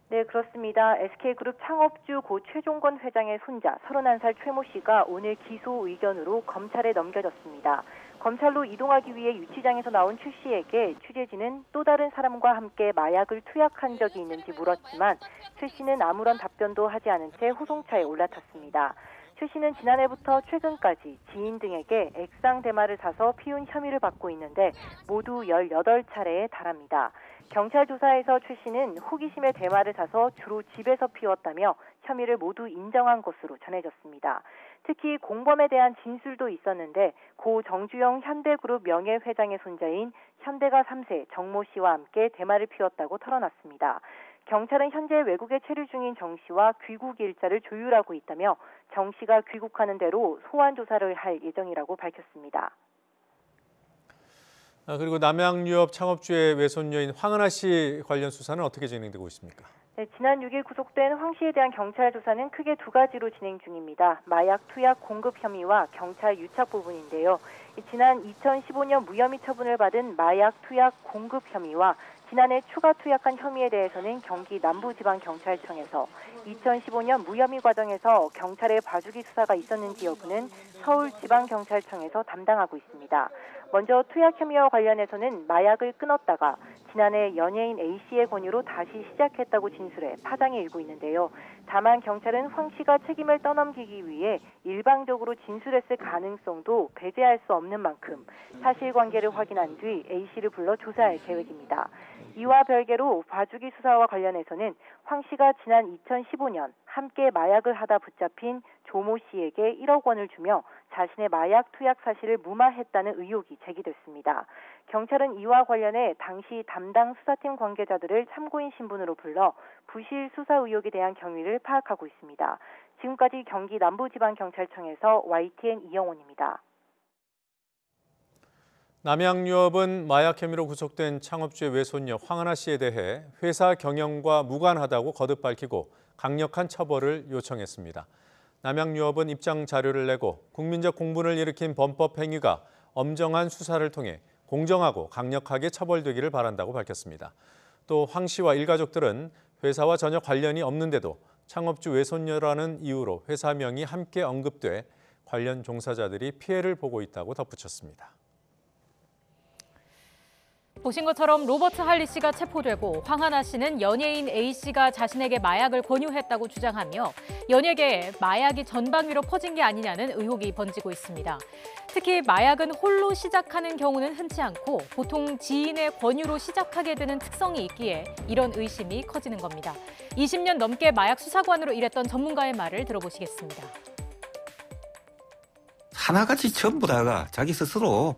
네, 그렇습니다. SK그룹 창업주 고 최종건 회장의 손자 31살 최모 씨가 오늘 기소 의견으로 검찰에 넘겨졌습니다. 검찰로 이동하기 위해 유치장에서 나온 최 씨에게 취재진은 또 다른 사람과 함께 마약을 투약한 적이 있는지 물었지만 최 씨는 아무런 답변도 하지 않은 채 호송차에 올라탔습니다. 최 씨는 지난해부터 최근까지 지인 등에게 액상 대마를 사서 피운 혐의를 받고 있는데 모두 18차례에 달합니다. 경찰 조사에서 최 씨는 호기심에 대마를 사서 주로 집에서 피웠다며 혐의를 모두 인정한 것으로 전해졌습니다. 특히 공범에 대한 진술도 있었는데 고 정주영 현대그룹 명예회장의 손자인 현대가 3세 정모 씨와 함께 대마를 피웠다고 털어놨습니다. 경찰은 현재 외국에 체류 중인 정 씨와 귀국 일자를 조율하고 있다며 정 씨가 귀국하는 대로 소환 조사를 할 예정이라고 밝혔습니다. 그리고 남양유업 창업주의 외손녀인 황은하 씨 관련 수사는 어떻게 진행되고 있습니까? 네, 지난 6일 구속된 황 씨에 대한 경찰 조사는 크게 두 가지로 진행 중입니다. 마약 투약 공급 혐의와 경찰 유착 부분인데요. 지난 2015년 무혐의 처분을 받은 마약 투약 공급 혐의와 지난해 추가 투약한 혐의에 대해서는 경기 남부지방경찰청에서 2015년 무혐의 과정에서 경찰의 봐주기 수사가 있었는지 여부는 서울지방경찰청에서 담당하고 있습니다. 먼저 투약 혐의와 관련해서는 마약을 끊었다가 지난해 연예인 A씨의 권유로 다시 시작했다고 진술해 파장이 일고 있는데요. 다만 경찰은 황 씨가 책임을 떠넘기기 위해 일방적으로 진술했을 가능성도 배제할 수 없는 만큼 사실관계를 확인한 뒤 A씨를 불러 조사할 계획입니다. 이와 별개로 봐주기 수사와 관련해서는 황 씨가 지난 2015년 함께 마약을 하다 붙잡힌 조모 씨에게 1억 원을 주며 자신의 마약 투약 사실을 무마했다는 의혹이 제기됐습니다. 경찰은 이와 관련해 당시 담당 수사팀 관계자들을 참고인 신분으로 불러 부실 수사 의혹에 대한 경위를 파악하고 있습니다. 지금까지 경기 남부지방경찰청에서 YTN 이영원입니다. 남양유업은 마약 혐의로 구속된 창업주의 외손녀 황은하 씨에 대해 회사 경영과 무관하다고 거듭 밝히고 강력한 처벌을 요청했습니다. 남양유업은 입장 자료를 내고 국민적 공분을 일으킨 범법 행위가 엄정한 수사를 통해 공정하고 강력하게 처벌되기를 바란다고 밝혔습니다. 또 황 씨와 일가족들은 회사와 전혀 관련이 없는데도 창업주 외손녀라는 이유로 회사명이 함께 언급돼 관련 종사자들이 피해를 보고 있다고 덧붙였습니다. 보신 것처럼 로버트 할리 씨가 체포되고 황은하 씨는 연예인 A 씨가 자신에게 마약을 권유했다고 주장하며 연예계에 마약이 전방위로 퍼진 게 아니냐는 의혹이 번지고 있습니다. 특히 마약은 홀로 시작하는 경우는 흔치 않고 보통 지인의 권유로 시작하게 되는 특성이 있기에 이런 의심이 커지는 겁니다. 20년 넘게 마약 수사관으로 일했던 전문가의 말을 들어보시겠습니다. 하나같이 전부 다가 자기 스스로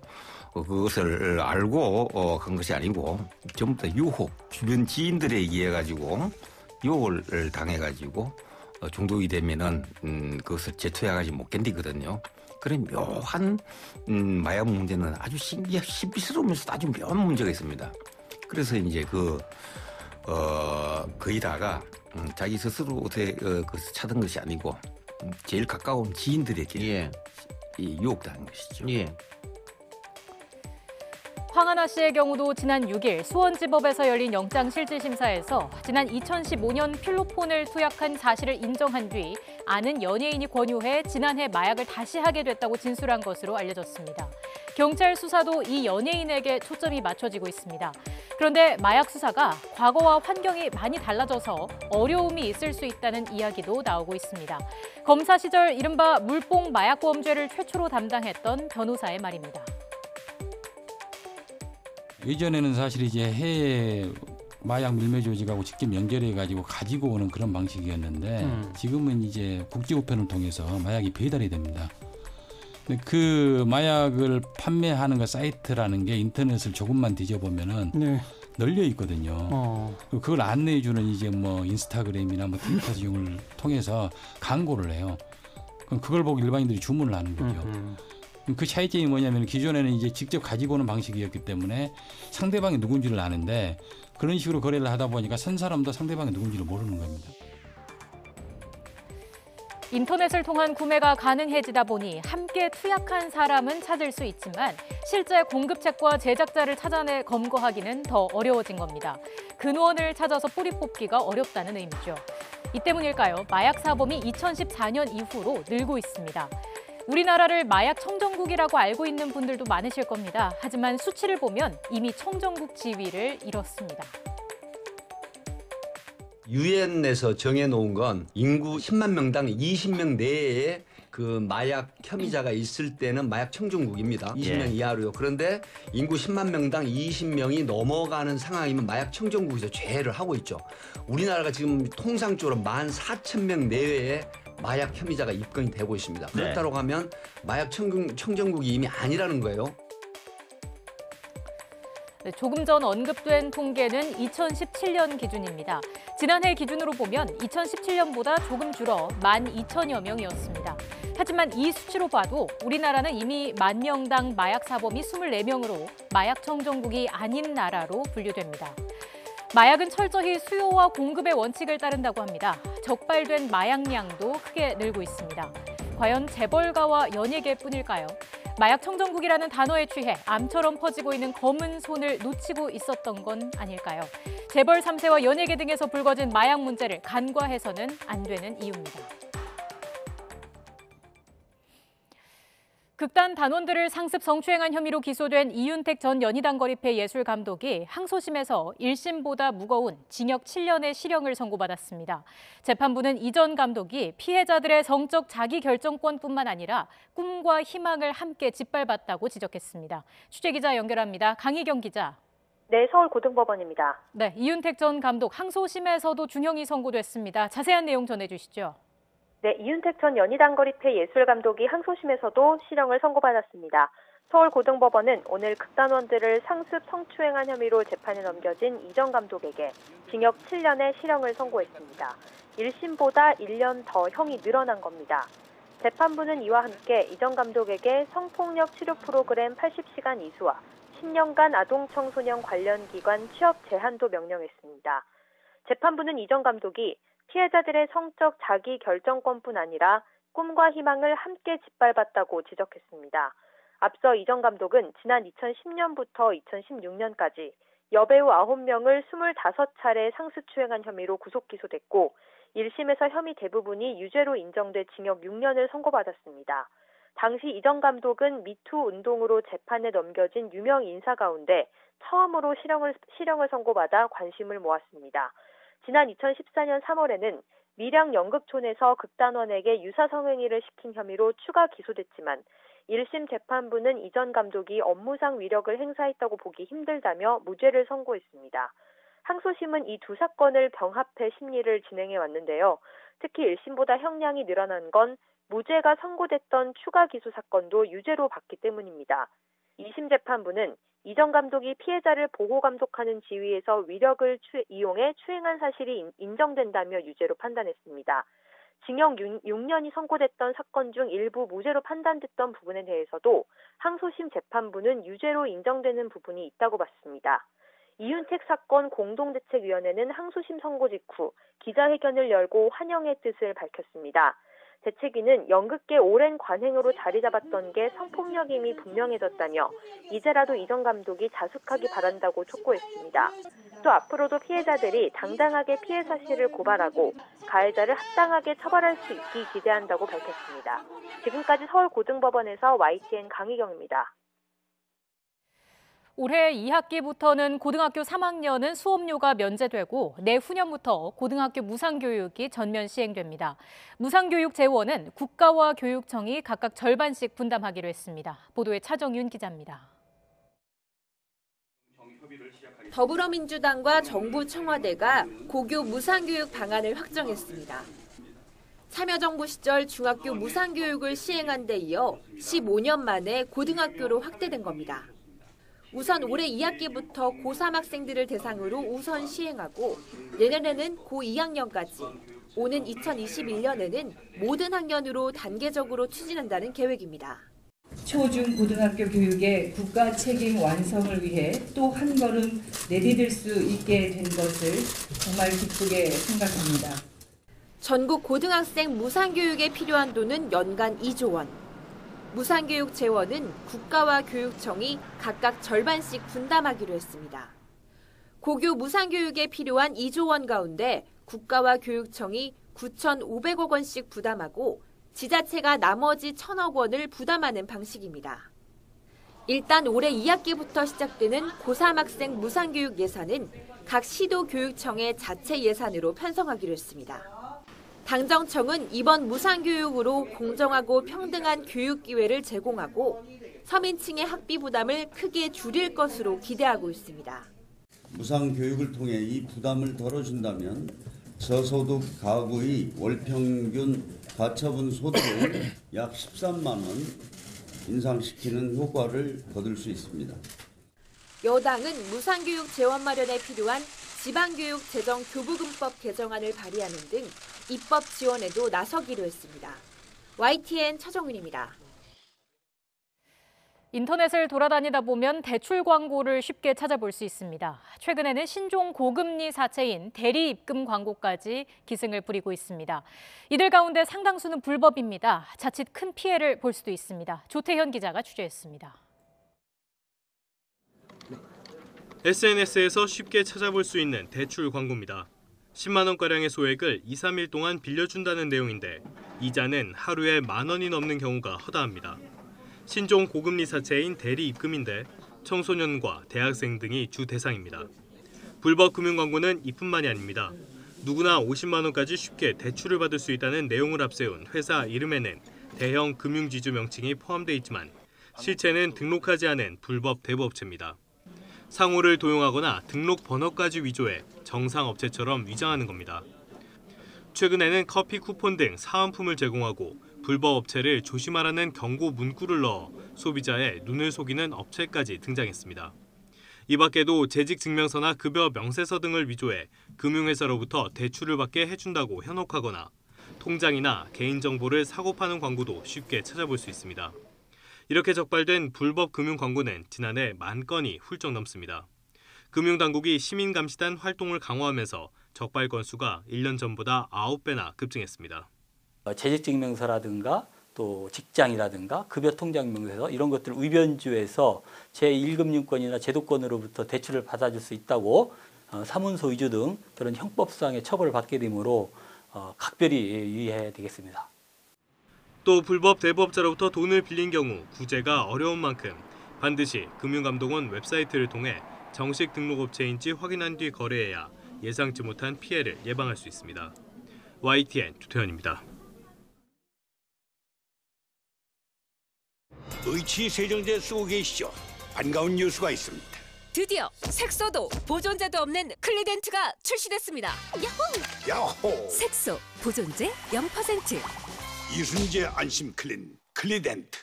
그것을 알고 한 것이 아니고 전부 다 유혹, 주변 지인들에 의해 가지고 유혹을 당해 가지고 중독이 되면은 그것을 재투약하지 못 견디거든요. 그런 묘한 마약 문제는 아주 신비스러우면서도 아주 묘한 문제가 있습니다. 그래서 이제 거의 다가 자기 스스로 어떻게 찾은 것이 아니고 제일 가까운 지인들에게 유혹당한 것이죠. 예. 황하나 씨의 경우도 지난 6일 수원지법에서 열린 영장실질심사에서 지난 2015년 필로폰을 투약한 사실을 인정한 뒤 아는 연예인이 권유해 지난해 마약을 다시 하게 됐다고 진술한 것으로 알려졌습니다. 경찰 수사도 이 연예인에게 초점이 맞춰지고 있습니다. 그런데 마약 수사가 과거와 환경이 많이 달라져서 어려움이 있을 수 있다는 이야기도 나오고 있습니다. 검사 시절 이른바 물뽕 마약범죄를 최초로 담당했던 변호사의 말입니다. 예전에는 사실 이제 해외 마약 밀매 조직하고 직접 연결해 가지고 오는 그런 방식이었는데 지금은 이제 국제우편을 통해서 마약이 배달이 됩니다. 근데 그 마약을 판매하는 그 사이트라는 게 인터넷을 조금만 뒤져보면은 널려 있거든요. 그걸 안내해주는 이제 뭐 인스타그램이나 뭐 트위터 등을 통해서 광고를 해요. 그럼 그걸 보고 일반인들이 주문을 하는 거죠. 그 차이점이 뭐냐면 기존에는 이제 직접 가지고 오는 방식이었기 때문에 상대방이 누군지를 아는데 그런 식으로 거래를 하다 보니까 선 사람도 상대방이 누군지를 모르는 겁니다. 인터넷을 통한 구매가 가능해지다 보니 함께 투약한 사람은 찾을 수 있지만 실제 공급책과 제작자를 찾아내 검거하기는 더 어려워진 겁니다. 근원을 찾아서 뿌리 뽑기가 어렵다는 의미죠. 이 때문일까요? 마약 사범이 2014년 이후로 늘고 있습니다. 우리나라를 마약 청정국이라고 알고 있는 분들도 많으실 겁니다. 하지만 수치를 보면 이미 청정국 지위를 잃었습니다. 유엔에서 정해놓은 건 인구 10만 명당 20명 내에 그 마약 혐의자가 있을 때는 마약 청정국입니다. 20명 이하로요. 그런데 인구 10만 명당 20명이 넘어가는 상황이면 마약 청정국에서 제외를 하고 있죠. 우리나라가 지금 통상적으로 14,000명 내외에 마약 혐의자가 입건이 되고 있습니다. 그렇다고 하면 마약 청정국이 이미 아니라는 거예요. 조금 전 언급된 통계는 2017년 기준입니다. 지난해 기준으로 보면 2017년보다 조금 줄어 12,000여 명이었습니다. 하지만 이 수치로 봐도 우리나라는 이미 10,000명당 마약 사범이 24명으로 마약 청정국이 아닌 나라로 분류됩니다. 마약은 철저히 수요와 공급의 원칙을 따른다고 합니다. 적발된 마약량도 크게 늘고 있습니다. 과연 재벌가와 연예계뿐일까요? 마약 청정국이라는 단어에 취해 암처럼 퍼지고 있는 검은 손을 놓치고 있었던 건 아닐까요? 재벌 3세와 연예계 등에서 불거진 마약 문제를 간과해서는 안 되는 이유입니다. 극단 단원들을 상습 성추행한 혐의로 기소된 이윤택 전 연희당거리회 예술감독이 항소심에서 1심보다 무거운 징역 7년의 실형을 선고받았습니다. 재판부는 이 전 감독이 피해자들의 성적 자기결정권뿐만 아니라 꿈과 희망을 함께 짓밟았다고 지적했습니다. 취재기자 연결합니다. 강희경 기자. 네, 서울고등법원입니다. 네, 이윤택 전 감독 항소심에서도 중형이 선고됐습니다. 자세한 내용 전해주시죠. 네, 이윤택 전 연희당거리회 예술감독이 항소심에서도 실형을 선고받았습니다. 서울고등법원은 오늘 극단원들을 상습 성추행한 혐의로 재판에 넘겨진 이 전 감독에게 징역 7년의 실형을 선고했습니다. 1심보다 1년 더 형이 늘어난 겁니다. 재판부는 이와 함께 이 전 감독에게 성폭력 치료 프로그램 80시간 이수와 10년간 아동청소년 관련 기관 취업 제한도 명령했습니다. 재판부는 이 전 감독이 피해자들의 성적 자기결정권뿐 아니라 꿈과 희망을 함께 짓밟았다고 지적했습니다. 앞서 이 전 감독은 지난 2010년부터 2016년까지 여배우 9명을 25차례 상습추행한 혐의로 구속 기소됐고 1심에서 혐의 대부분이 유죄로 인정돼 징역 6년을 선고받았습니다. 당시 이 전 감독은 미투 운동으로 재판에 넘겨진 유명 인사 가운데 처음으로 실형을 선고받아 관심을 모았습니다. 지난 2014년 3월에는 밀양 연극촌에서 극단원에게 유사성행위를 시킨 혐의로 추가 기소됐지만 1심 재판부는 이 전 감독이 업무상 위력을 행사했다고 보기 힘들다며 무죄를 선고했습니다. 항소심은 이 두 사건을 병합해 심리를 진행해 왔는데요. 특히 1심보다 형량이 늘어난 건 무죄가 선고됐던 추가 기소 사건도 유죄로 봤기 때문입니다. 2심 재판부는 이정 감독이 피해자를 보호 감독하는 지위에서 위력을 이용해 추행한 사실이 인정된다며 유죄로 판단했습니다. 징역 6년이 선고됐던 사건 중 일부 무죄로 판단됐던 부분에 대해서도 항소심 재판부는 유죄로 인정되는 부분이 있다고 봤습니다. 이윤택 사건 공동대책위원회는 항소심 선고 직후 기자회견을 열고 환영의 뜻을 밝혔습니다. 대책위는 연극계 오랜 관행으로 자리 잡았던 게 성폭력임이 분명해졌다며 이제라도 이정 감독이 자숙하기 바란다고 촉구했습니다. 또 앞으로도 피해자들이 당당하게 피해 사실을 고발하고 가해자를 합당하게 처벌할 수 있기 기대한다고 밝혔습니다. 지금까지 서울고등법원에서 YTN 강희경입니다. 올해 2학기부터는 고등학교 3학년은 수업료가 면제되고 내후년부터 고등학교 무상교육이 전면 시행됩니다. 무상교육 재원은 국가와 교육청이 각각 절반씩 분담하기로 했습니다. 보도에 차정윤 기자입니다. 더불어민주당과 정부 청와대가 고교 무상교육 방안을 확정했습니다. 참여정부 시절 중학교 무상교육을 시행한 데 이어 15년 만에 고등학교로 확대된 겁니다. 우선 올해 2학기부터 고3 학생들을 대상으로 우선 시행하고 내년에는 고2학년까지, 오는 2021년에는 모든 학년으로 단계적으로 추진한다는 계획입니다. 초중고등학교 교육의 국가 책임 완성을 위해 또 한 걸음 내디딜 수 있게 된 것을 정말 기쁘게 생각합니다. 전국 고등학생 무상교육에 필요한 돈은 연간 2조 원. 무상교육 재원은 국가와 교육청이 각각 절반씩 분담하기로 했습니다. 고교 무상교육에 필요한 2조 원 가운데 국가와 교육청이 9,500억 원씩 부담하고 지자체가 나머지 1,000억 원을 부담하는 방식입니다. 일단 올해 2학기부터 시작되는 고3 학생 무상교육 예산은 각 시도교육청의 자체 예산으로 편성하기로 했습니다. 당정청은 이번 무상교육으로 공정하고 평등한 교육 기회를 제공하고 서민층의 학비 부담을 크게 줄일 것으로 기대하고 있습니다. 무상교육을 통해 이 부담을 덜어준다면 저소득 가구의 월평균 가처분 소득을 약 13만 원 인상시키는 효과를 거둘 수 있습니다. 여당은 무상교육 재원 마련에 필요한 지방교육 재정 교부금법 개정안을 발의하는 등 입법 지원에도 나서기로 했습니다. YTN 차정윤입니다. 인터넷을 돌아다니다 보면 대출 광고를 쉽게 찾아볼 수 있습니다. 최근에는 신종 고금리 사채인 대리 입금 광고까지 기승을 부리고 있습니다. 이들 가운데 상당수는 불법입니다. 자칫 큰 피해를 볼 수도 있습니다. 조태현 기자가 취재했습니다. SNS에서 쉽게 찾아볼 수 있는 대출 광고입니다. 10만 원가량의 소액을 2, 3일 동안 빌려준다는 내용인데 이자는 하루에 10,000원이 넘는 경우가 허다합니다. 신종 고금리 사채인 대리 입금인데 청소년과 대학생 등이 주 대상입니다. 불법 금융 광고는 이뿐만이 아닙니다. 누구나 50만 원까지 쉽게 대출을 받을 수 있다는 내용을 앞세운 회사 이름에는 대형 금융지주 명칭이 포함돼 있지만 실체는 등록하지 않은 불법 대부업체입니다. 상호를 도용하거나 등록 번호까지 위조해 정상 업체처럼 위장하는 겁니다. 최근에는 커피 쿠폰 등 사은품을 제공하고 불법 업체를 조심하라는 경고 문구를 넣어 소비자의 눈을 속이는 업체까지 등장했습니다. 이 밖에도 재직증명서나 급여 명세서 등을 위조해 금융회사로부터 대출을 받게 해준다고 현혹하거나 통장이나 개인정보를 사고 파는 광고도 쉽게 찾아볼 수 있습니다. 이렇게 적발된 불법 금융 광고는 지난해 10,000건이 훌쩍 넘습니다. 금융당국이 시민감시단 활동을 강화하면서 적발 건수가 1년 전보다 9배나 급증했습니다. 재직증명서라든가 또 직장이라든가 급여 통장 명세서 이런 것들을 위변조해서 제1금융권이나 제도권으로부터 대출을 받아줄 수 있다고 사문서 위조 등 그런 형법상의 처벌을 받게 되므로 각별히 유의해야 되겠습니다. 또 불법 대부업자로부터 돈을 빌린 경우 구제가 어려운 만큼 반드시 금융감독원 웹사이트를 통해 정식 등록업체인지 확인한 뒤 거래해야 예상치 못한 피해를 예방할 수 있습니다. YTN 조태현입니다. 의치세정제 쓰고 계시죠? 반가운 뉴스가 있습니다. 드디어 색소도 보존제도 없는 클리덴트가 출시됐습니다. 야호! 야호! 색소, 보존제 0%. 이순재 안심 클리덴트.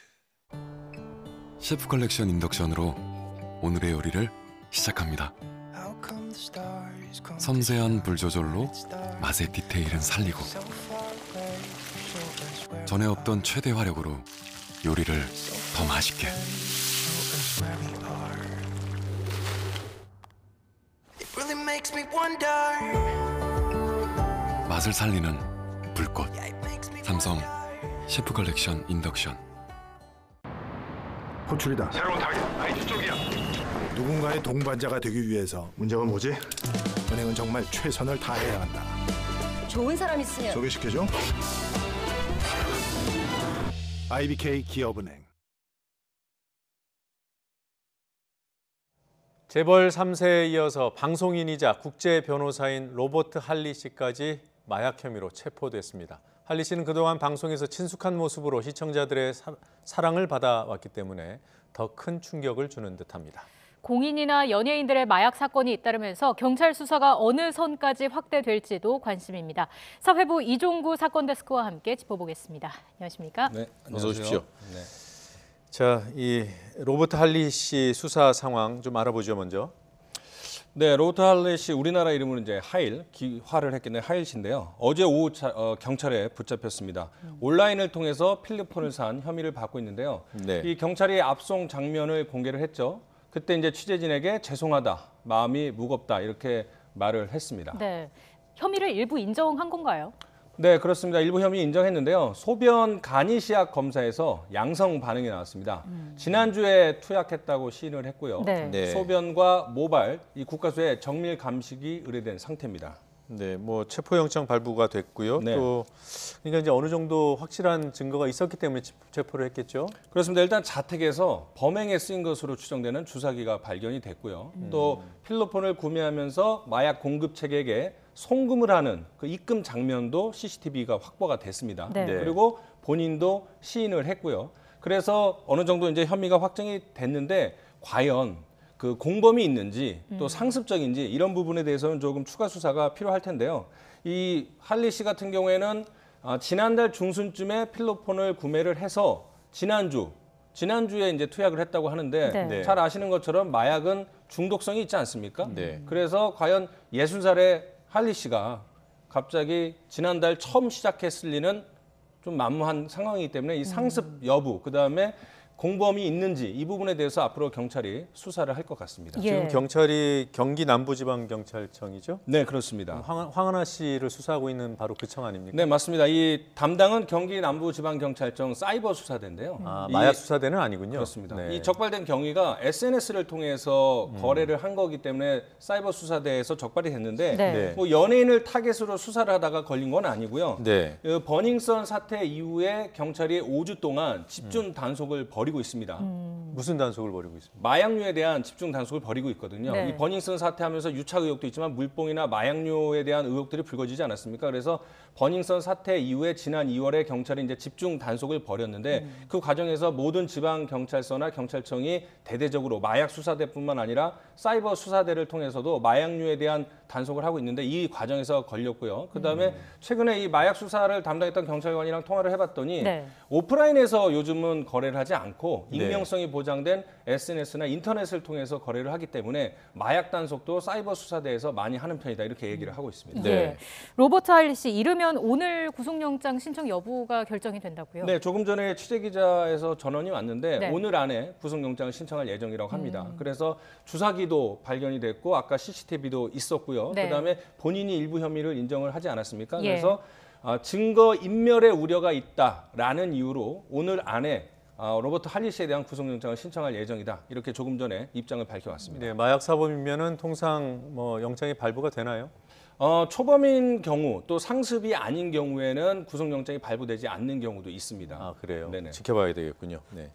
셰프 컬렉션 인덕션으로 오늘의 요리를 시작합니다. 섬세한 불 조절로 맛의 디테일은 살리고 전에 없던 최대 화력으로 요리를 더 맛있게. 맛을 살리는 불꽃. 삼성 셰프 컬렉션 인덕션. 호출이다. 새로운 타겟 IT 쪽이야. 누군가의 동반자가 되기 위해서 문제가 뭐지? 은행은 정말 최선을 다해야 한다. 좋은 사람 있으면 소개시켜줘. IBK 기업은행. 재벌 3세에 이어서 방송인이자 국제 변호사인 로버트 할리 씨까지 마약 혐의로 체포됐습니다. 할리 씨는 그동안 방송에서 친숙한 모습으로 시청자들의 사랑을 받아왔기 때문에 더 큰 충격을 주는 듯합니다. 공인이나 연예인들의 마약 사건이 잇따르면서 경찰 수사가 어느 선까지 확대될지도 관심입니다. 사회부 이종구 사건 데스크와 함께 짚어보겠습니다. 안녕하십니까? 네, 어서 오십시오. 네. 자, 이 로버트 할리 씨 수사 상황 좀 알아보죠, 먼저. 네, 로버트 할리 씨 우리나라 이름으로 이제 하일, 기화를 했겠네 하일 씨인데요. 어제 오후 경찰에 붙잡혔습니다. 온라인을 통해서 필리폰을 산 혐의를 받고 있는데요. 네. 이 경찰이 압송 장면을 공개를 했죠. 그때 이제 취재진에게 죄송하다, 마음이 무겁다 이렇게 말을 했습니다. 네, 혐의를 일부 인정한 건가요? 네, 그렇습니다. 일부 혐의 인정했는데요. 소변 간이시약 검사에서 양성 반응이 나왔습니다. 지난주에 투약했다고 시인을 했고요. 네. 네. 소변과 모발, 이 국가수의 정밀 감식이 의뢰된 상태입니다. 네, 뭐 체포영장 발부가 됐고요. 네. 또 그러니까 이제 어느 정도 확실한 증거가 있었기 때문에 체포를 했겠죠. 그렇습니다. 일단 자택에서 범행에 쓰인 것으로 추정되는 주사기가 발견이 됐고요. 또 필로폰을 구매하면서 마약 공급책에게 송금을 하는 그 입금 장면도 CCTV가 확보가 됐습니다. 네. 그리고 본인도 시인을 했고요. 그래서 어느 정도 이제 혐의가 확정이 됐는데 과연 그 공범이 있는지 또 상습적인지 이런 부분에 대해서는 조금 추가 수사가 필요할 텐데요. 이 할리 씨 같은 경우에는 지난달 중순쯤에 필로폰을 구매를 해서 지난주에 이제 투약을 했다고 하는데 네. 잘 아시는 것처럼 마약은 중독성이 있지 않습니까? 네. 그래서 과연 60살의 할리 씨가 갑자기 지난달 처음 시작했을 리는 좀 만무한 상황이기 때문에 이 상습 여부, 그다음에 공범이 있는지 이 부분에 대해서 앞으로 경찰이 수사를 할 것 같습니다. 예. 지금 경찰이 경기 남부지방경찰청이죠? 네, 그렇습니다. 황하나 씨를 수사하고 있는 바로 그 청 아닙니까? 네, 맞습니다. 이 담당은 경기 남부지방경찰청 사이버 수사대인데요. 마약 수사대는 아니군요. 그렇습니다. 네. 이 적발된 경위가 SNS를 통해서 거래를 한 거기 때문에 사이버 수사대에서 적발이 됐는데 네. 뭐 연예인을 타겟으로 수사를 하다가 걸린 건 아니고요. 네. 그 버닝썬 사태 이후에 경찰이 5주 동안 집중 단속을 벌이고 있습니다. 무슨 단속을 벌이고 있습니까? 마약류에 대한 집중 단속을 벌이고 있거든요. 네. 이 버닝썬 사태하면서 유착 의혹도 있지만 물뽕이나 마약류에 대한 의혹들이 불거지지 않았습니까? 그래서 버닝썬 사태 이후에 지난 2월에 경찰이 이제 집중 단속을 벌였는데 그 과정에서 모든 지방 경찰서나 경찰청이 대대적으로 마약 수사대뿐만 아니라 사이버 수사대를 통해서도 마약류에 대한 단속을 하고 있는데 이 과정에서 걸렸고요. 그다음에 최근에 이 마약 수사를 담당했던 경찰관이랑 통화를 해봤더니 네. 오프라인에서 요즘은 거래를 하지 않고 네. 익명성이 보장된 SNS나 인터넷을 통해서 거래를 하기 때문에 마약 단속도 사이버 수사대에서 많이 하는 편이다 이렇게 얘기를 하고 있습니다. 예. 로버트 할리 씨 이르면 오늘 구속영장 신청 여부가 결정이 된다고요? 네, 조금 전에 취재기자에서 전원이 왔는데 네. 오늘 안에 구속영장을 신청할 예정이라고 합니다. 그래서 주사기도 발견이 됐고 아까 CCTV도 있었고요. 네. 그다음에 본인이 일부 혐의를 인정을 하지 않았습니까? 예. 그래서 증거 인멸의 우려가 있다라는 이유로 오늘 안에 로버트 할리 씨에 대한 구속영장을 신청할 예정이다. 이렇게 조금 전에 입장을 밝혀왔습니다. 네, 마약 사범이면은 통상 뭐 영장이 발부가 되나요? 초범인 경우 또 상습이 아닌 경우에는 구속영장이 발부되지 않는 경우도 있습니다. 아, 그래요? 네네. 지켜봐야 되겠군요. 네.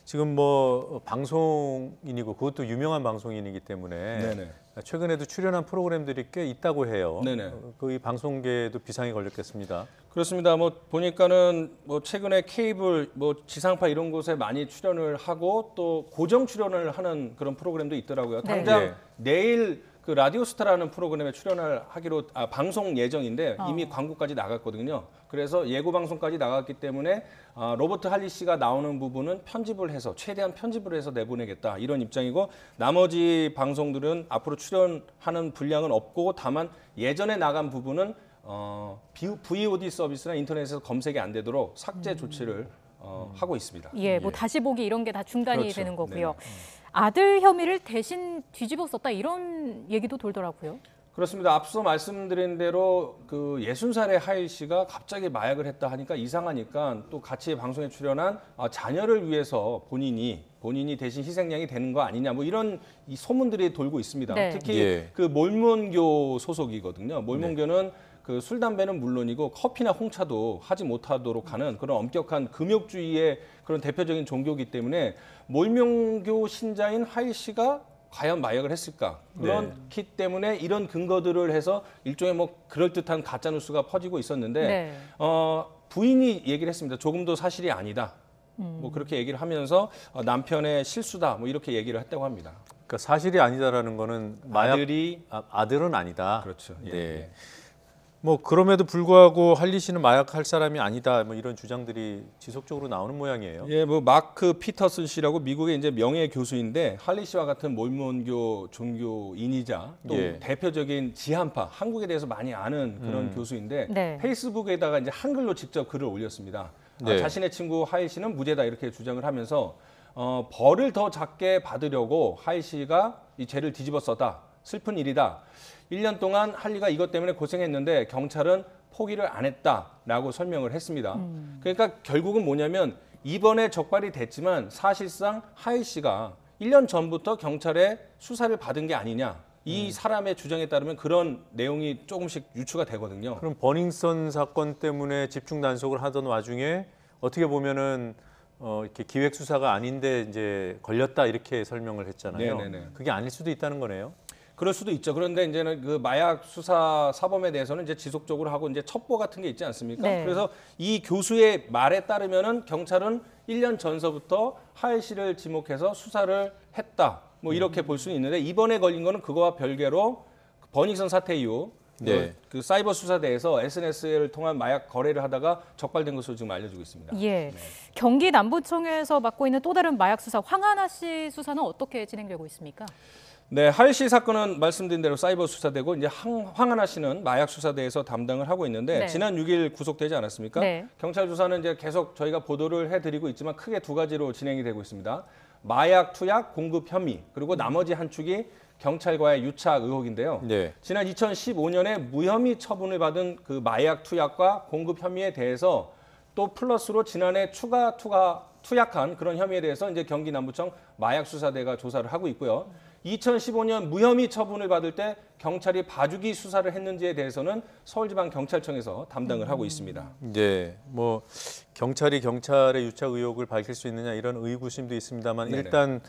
지금 뭐 방송인이고 그것도 유명한 방송인이기 때문에 네네. 최근에도 출연한 프로그램들이 꽤 있다고 해요. 네네. 그 방송계에도 비상이 걸렸겠습니다. 그렇습니다. 뭐 보니까는 뭐 최근에 케이블, 뭐 지상파 이런 곳에 많이 출연을 하고 또 고정 출연을 하는 그런 프로그램도 있더라고요. 당장 네. 내일 그 라디오스타라는 프로그램에 출연을 하기로 방송 예정인데 이미 광고까지 나갔거든요. 그래서 예고 방송까지 나갔기 때문에 로버트 할리 씨가 나오는 부분은 편집을 해서 최대한 편집을 해서 내보내겠다 이런 입장이고 나머지 방송들은 앞으로 출연하는 분량은 없고 다만 예전에 나간 부분은 VOD 서비스나 인터넷에서 검색이 안 되도록 삭제 조치를 하고 있습니다. 예, 뭐 다시 보기 이런 게 다 중단이 그렇죠. 되는 거고요. 네네. 아들 혐의를 대신 뒤집어 썼다 이런 얘기도 돌더라고요. 그렇습니다. 앞서 말씀드린 대로 그 60살의 하일 씨가 갑자기 마약을 했다 하니까 이상하니까 또 같이 방송에 출연한 자녀를 위해서 본인이 대신 희생양이 되는 거 아니냐 뭐 이런 이 소문들이 돌고 있습니다. 네. 특히 그 몰몬교 소속이거든요. 몰몬교는 그 술, 담배는 물론이고 커피나 홍차도 하지 못하도록 하는 그런 엄격한 금욕주의의 그런 대표적인 종교이기 때문에 몰몬교 신자인 하일 씨가 과연 마약을 했을까? 그렇기 때문에 이런 근거들을 해서 일종의 뭐 그럴듯한 가짜 뉴스가 퍼지고 있었는데 부인이 얘기를 했습니다. 조금도 사실이 아니다. 뭐 그렇게 얘기를 하면서 남편의 실수다. 뭐 이렇게 얘기를 했다고 합니다. 그러니까 사실이 아니다라는 거는 아들은 아니다. 그렇죠. 예. 네. 뭐 그럼에도 불구하고 할리 씨는 마약할 사람이 아니다. 뭐 이런 주장들이 지속적으로 나오는 모양이에요. 예, 뭐 마크 피터슨 씨라고 미국의 이제 명예 교수인데 할리 씨와 같은 몰몬교 종교인이자 또 대표적인 지한파, 한국에 대해서 많이 아는 그런 교수인데 페이스북에다가 이제 한글로 직접 글을 올렸습니다. 자신의 친구 하일 씨는 무죄다 이렇게 주장을 하면서 벌을 더 작게 받으려고 하일 씨가 이 죄를 뒤집어 썼다. 슬픈 일이다. 1년 동안 할리가 이것 때문에 고생했는데 경찰은 포기를 안 했다라고 설명을 했습니다. 그러니까 결국은 뭐냐면 이번에 적발이 됐지만 사실상 하일 씨가 1년 전부터 경찰의 수사를 받은 게 아니냐. 이 사람의 주장에 따르면 그런 내용이 조금씩 유추가 되거든요. 그럼 버닝썬 사건 때문에 집중 단속을 하던 와중에 어떻게 보면은 이렇게 기획 수사가 아닌데 이제 걸렸다 이렇게 설명을 했잖아요. 네네네. 그게 아닐 수도 있다는 거네요. 그럴 수도 있죠. 그런데 이제는 그 마약 수사 사범에 대해서는 이제 지속적으로 하고 이제 첩보 같은 게 있지 않습니까? 그래서 이 교수의 말에 따르면은 경찰은 1년 전서부터 하일 씨를 지목해서 수사를 했다. 뭐 이렇게 볼 수는 있는데 이번에 걸린 거는 그거와 별개로 버닝썬 사태 이후 그 사이버 수사대에서 SNS를 통한 마약 거래를 하다가 적발된 것으로 지금 알려지고 있습니다. 예. 경기 남부청에서 맡고 있는 또 다른 마약 수사 황하나 씨 수사는 어떻게 진행되고 있습니까? 네, 하일 씨 사건은 말씀드린 대로 사이버 수사되고 이제 황하나 씨는 마약 수사대에서 담당을 하고 있는데 지난 6일 구속되지 않았습니까? 경찰 조사는 이제 계속 저희가 보도를 해드리고 있지만 크게 두 가지로 진행이 되고 있습니다. 마약 투약 공급 혐의 그리고 나머지 한 축이 경찰과의 유착 의혹인데요. 지난 2015년에 무혐의 처분을 받은 그 마약 투약과 공급 혐의에 대해서 또 플러스로 지난해 추가 투약한 그런 혐의에 대해서 이제 경기 남부청 마약 수사대가 조사를 하고 있고요. 2015년 무혐의 처분을 받을 때 경찰이 봐주기 수사를 했는지에 대해서는 서울지방경찰청에서 담당을 하고 있습니다. 네, 뭐 경찰이 경찰의 유착 의혹을 밝힐 수 있느냐 이런 의구심도 있습니다만 일단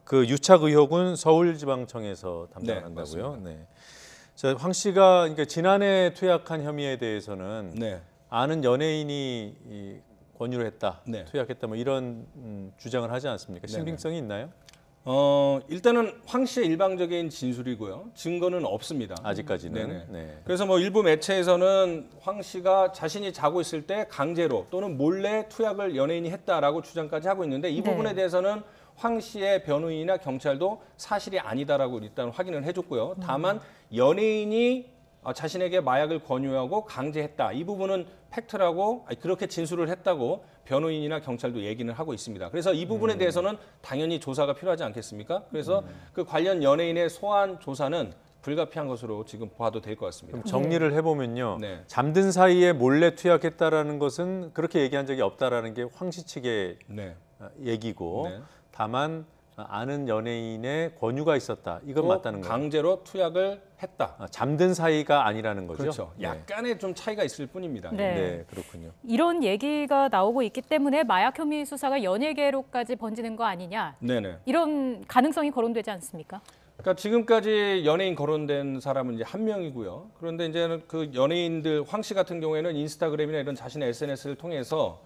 그 유착 의혹은 서울지방청에서 담당을 한다고요. 네. 자, 황 씨가 그러니까 지난해 투약한 혐의에 대해서는 아는 연예인이 권유를 했다, 투약했다 뭐 이런 주장을 하지 않습니까? 신빙성이 있나요? 일단은 황 씨의 일방적인 진술이고요. 증거는 없습니다. 아직까지는. 그래서 뭐 일부 매체에서는 황 씨가 자신이 자고 있을 때 강제로 또는 몰래 투약을 연예인이 했다라고 주장까지 하고 있는데 이 부분에 대해서는 황 씨의 변호인이나 경찰도 사실이 아니다라고 일단 확인을 해줬고요. 다만 연예인이 자신에게 마약을 권유하고 강제했다. 이 부분은 팩트라고 그렇게 진술을 했다고 변호인이나 경찰도 얘기는 하고 있습니다. 그래서 이 부분에 대해서는 당연히 조사가 필요하지 않겠습니까? 그래서 그 관련 연예인의 소환 조사는 불가피한 것으로 지금 봐도 될 것 같습니다. 그럼 정리를 해보면요. 잠든 사이에 몰래 투약했다라는 것은 그렇게 얘기한 적이 없다라는 게 황 씨 측의 얘기고 다만 아는 연예인의 권유가 있었다. 이건 맞다는 거예요. 강제로 투약을 했다. 잠든 사이가 아니라는 거죠. 그렇죠. 약간의 좀 차이가 있을 뿐입니다. 네, 그렇군요. 이런 얘기가 나오고 있기 때문에 마약 혐의 수사가 연예계로까지 번지는 거 아니냐. 이런 가능성이 거론되지 않습니까? 그러니까 지금까지 연예인 거론된 사람은 이제 한 명이고요. 그런데 이제는 그 연예인들 황 씨 같은 경우에는 인스타그램이나 이런 자신의 SNS를 통해서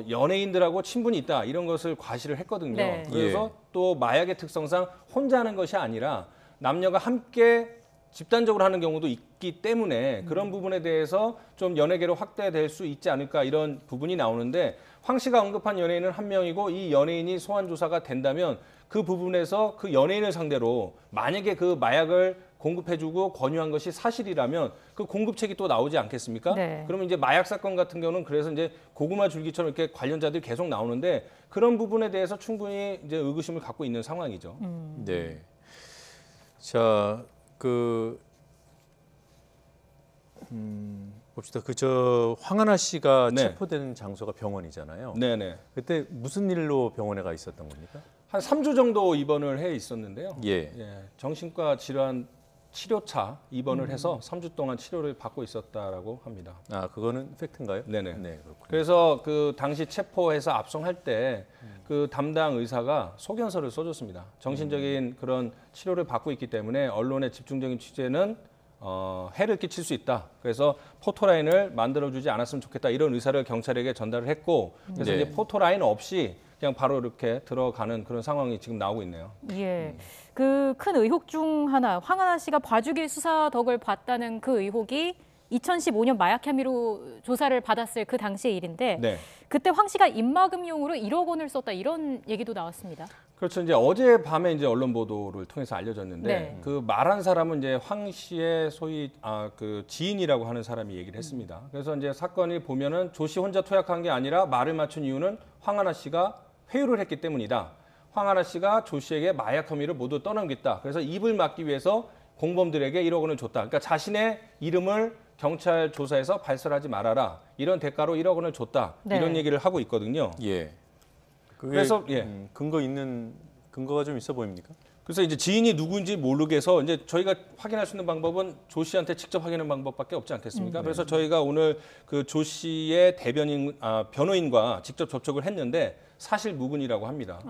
연예인들하고 친분이 있다 이런 것을 과시를 했거든요. 그래서 또 마약의 특성상 혼자 하는 것이 아니라 남녀가 함께 집단적으로 하는 경우도 있기 때문에 그런 부분에 대해서 좀 연예계로 확대될 수 있지 않을까 이런 부분이 나오는데 황 씨가 언급한 연예인은 한 명이고 이 연예인이 소환 조사가 된다면 그 부분에서 그 연예인을 상대로 만약에 그 마약을 공급해주고 권유한 것이 사실이라면 그 공급책이 또 나오지 않겠습니까? 네. 그러면 이제 마약 사건 같은 경우는 그래서 이제 고구마 줄기처럼 이렇게 관련자들이 계속 나오는데 그런 부분에 대해서 충분히 이제 의구심을 갖고 있는 상황이죠. 네. 자, 봅시다. 황하나 씨가 네. 체포된 장소가 병원이잖아요. 네네. 그때 무슨 일로 병원에 가 있었던 겁니까? 한 3주 정도 입원을 해 있었는데요. 예. 정신과 질환 치료차 입원을 해서 3주 동안 치료를 받고 있었다라고 합니다. 아, 그거는 팩트인가요? 네네. 네, 그렇군요. 그래서 그 당시 체포해서 압송할 때 그 담당 의사가 소견서를 써줬습니다. 정신적인 그런 치료를 받고 있기 때문에 언론의 집중적인 취재는 해를 끼칠 수 있다. 그래서 포토라인을 만들어주지 않았으면 좋겠다. 이런 의사를 경찰에게 전달을 했고 그래서 네. 이제 포토라인 없이 그냥 바로 이렇게 들어가는 그런 상황이 지금 나오고 있네요. 예. 그 큰 의혹 중 하나, 황하나 씨가 봐주기 수사 덕을 봤다는 그 의혹이 2015년 마약 혐의로 조사를 받았을 그 당시의 일인데 네. 그때 황 씨가 입막음용으로 1억 원을 썼다 이런 얘기도 나왔습니다. 그렇죠. 이제 어제 밤에 이제 언론 보도를 통해서 알려졌는데 네. 그 말한 사람은 이제 황 씨의 소위 그 지인이라고 하는 사람이 얘기를 했습니다. 그래서 이제 사건이 보면은 조 씨 혼자 투약한 게 아니라 말을 맞춘 이유는 황하나 씨가 회유를 했기 때문이다. 황하나 씨가 조 씨에게 마약 혐의를 모두 떠넘겼다. 그래서 입을 막기 위해서 공범들에게 1억 원을 줬다. 그러니까 자신의 이름을 경찰 조사에서 발설하지 말아라. 이런 대가로 1억 원을 줬다. 네. 이런 얘기를 하고 있거든요. 예. 그래서 근거가 좀 있어 보입니까? 그래서 이제 지인이 누구인지 모르게서 이제 저희가 확인할 수 있는 방법은 조 씨한테 직접 확인하는 방법밖에 없지 않겠습니까? 그래서 저희가 오늘 그 조 씨의 변호인과 직접 접촉을 했는데 사실 무근이라고 합니다.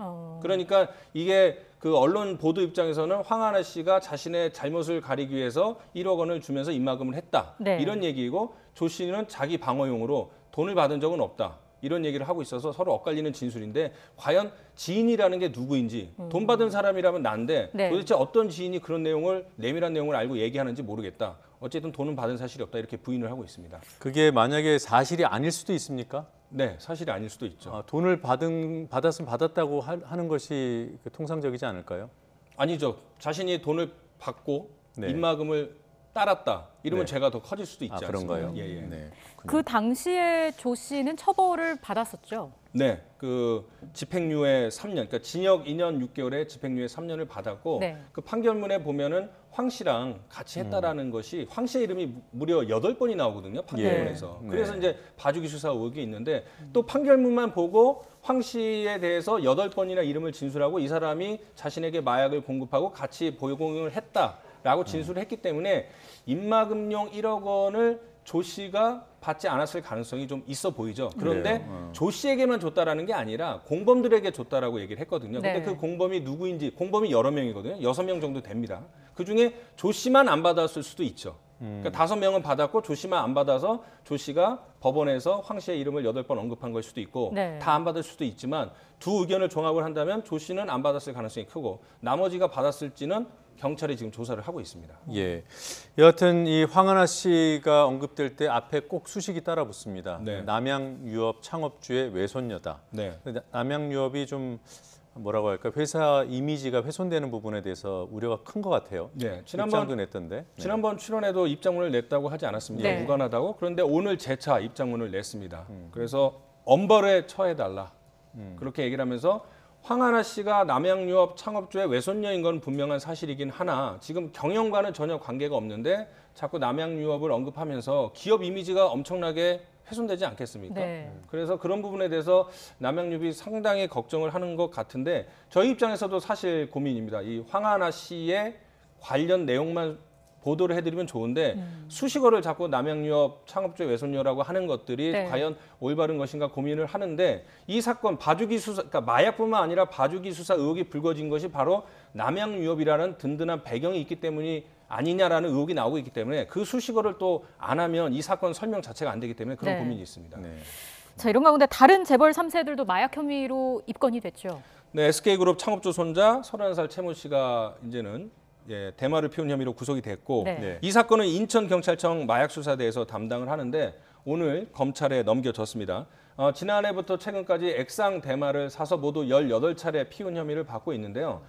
그러니까 이게 그 언론 보도 입장에서는 황하나 씨가 자신의 잘못을 가리기 위해서 1억 원을 주면서 입막음을 했다. 네. 이런 얘기이고 조 씨는 자기 방어용으로 돈을 받은 적은 없다. 이런 얘기를 하고 있어서 서로 엇갈리는 진술인데 과연 지인이라는 게 누구인지 돈 받은 사람이라면 난데 네. 도대체 어떤 지인이 그런 내용을 내밀한 내용을 알고 얘기하는지 모르겠다. 어쨌든 돈은 받은 사실이 없다 이렇게 부인을 하고 있습니다. 그게 만약에 사실이 아닐 수도 있습니까? 네, 사실이 아닐 수도 있죠. 돈을 받았으면 받았다고 하는 것이 통상적이지 않을까요? 아니죠. 자신이 돈을 받고 네. 입막음을 따랐다. 이러면 네. 죄가 더 커질 수도 있지 그런가요? 않습니까? 예, 예. 네. 그 당시에 조 씨는 처벌을 받았었죠. 네, 그 집행유예 3년, 그러니까 징역 2년 6개월에 집행유예 3년을 받았고 네. 그 판결문에 보면은 황 씨랑 같이 했다라는 것이 황 씨의 이름이 무려 8번이 나오거든요, 판결문에서. 예. 그래서 네. 이제 봐주기 수사 의혹이 있는데 또 판결문만 보고 황 씨에 대해서 8번이나 이름을 진술하고 이 사람이 자신에게 마약을 공급하고 같이 보유공유를 했다라고 진술을 했기 때문에 입막음용 1억 원을 조 씨가 받지 않았을 가능성이 좀 있어 보이죠. 그런데 조 씨에게만 줬다라는 게 아니라 공범들에게 줬다라고 얘기를 했거든요. 근데 네. 그 공범이 누구인지 공범이 여러 명이거든요. 6명 정도 됩니다. 그중에 조 씨만 안 받았을 수도 있죠. 그러니까 5명은 받았고 조 씨만 안 받아서 조 씨가 법원에서 황 씨의 이름을 8번 언급한 걸 수도 있고 네. 다 안 받을 수도 있지만 두 의견을 종합을 한다면 조 씨는 안 받았을 가능성이 크고 나머지가 받았을지는 경찰이 지금 조사를 하고 있습니다. 예. 여하튼 이 황하나 씨가 언급될 때 앞에 꼭 수식이 따라 붙습니다. 네. 남양유업 창업주의 외손녀다. 네. 남양유업이 좀 뭐라고 할까 회사 이미지가 훼손되는 부분에 대해서 우려가 큰 것 같아요. 네, 입장도 냈던데. 네. 지난번 출연에도 입장문을 냈다고 하지 않았습니까? 네. 무관하다고. 그런데 오늘 재차 입장문을 냈습니다. 그래서 엄벌에 처해달라. 그렇게 얘기를 하면서 황하나 씨가 남양유업 창업주의 외손녀인 건 분명한 사실이긴 하나 지금 경영과는 전혀 관계가 없는데 자꾸 남양유업을 언급하면서 기업 이미지가 엄청나게 훼손되지 않겠습니까? 네. 그래서 그런 부분에 대해서 남양유업이 상당히 걱정을 하는 것 같은데 저희 입장에서도 사실 고민입니다. 이 황하나 씨의 관련 내용만 보도를 해드리면 좋은데 수식어를 자꾸 남양유업 창업주의 외손녀라고 하는 것들이 네. 과연 올바른 것인가 고민을 하는데 이 사건 봐주기 수사, 그러니까 마약뿐만 아니라 봐주기 수사 의혹이 불거진 것이 바로 남양유업이라는 든든한 배경이 있기 때문이 아니냐라는 의혹이 나오고 있기 때문에 그 수식어를 또 안 하면 이 사건 설명 자체가 안 되기 때문에 그런 네. 고민이 있습니다. 네. 자, 이런 가운데 다른 재벌 3세들도 마약 혐의로 입건이 됐죠. 네, SK그룹 창업주 손자 31살 최모 씨가 이제는 대마를 피운 혐의로 구속이 됐고 네. 이 사건은 인천경찰청 마약수사대에서 담당을 하는데 오늘 검찰에 넘겨졌습니다. 지난해부터 최근까지 액상 대마를 사서 모두 18차례 피운 혐의를 받고 있는데요.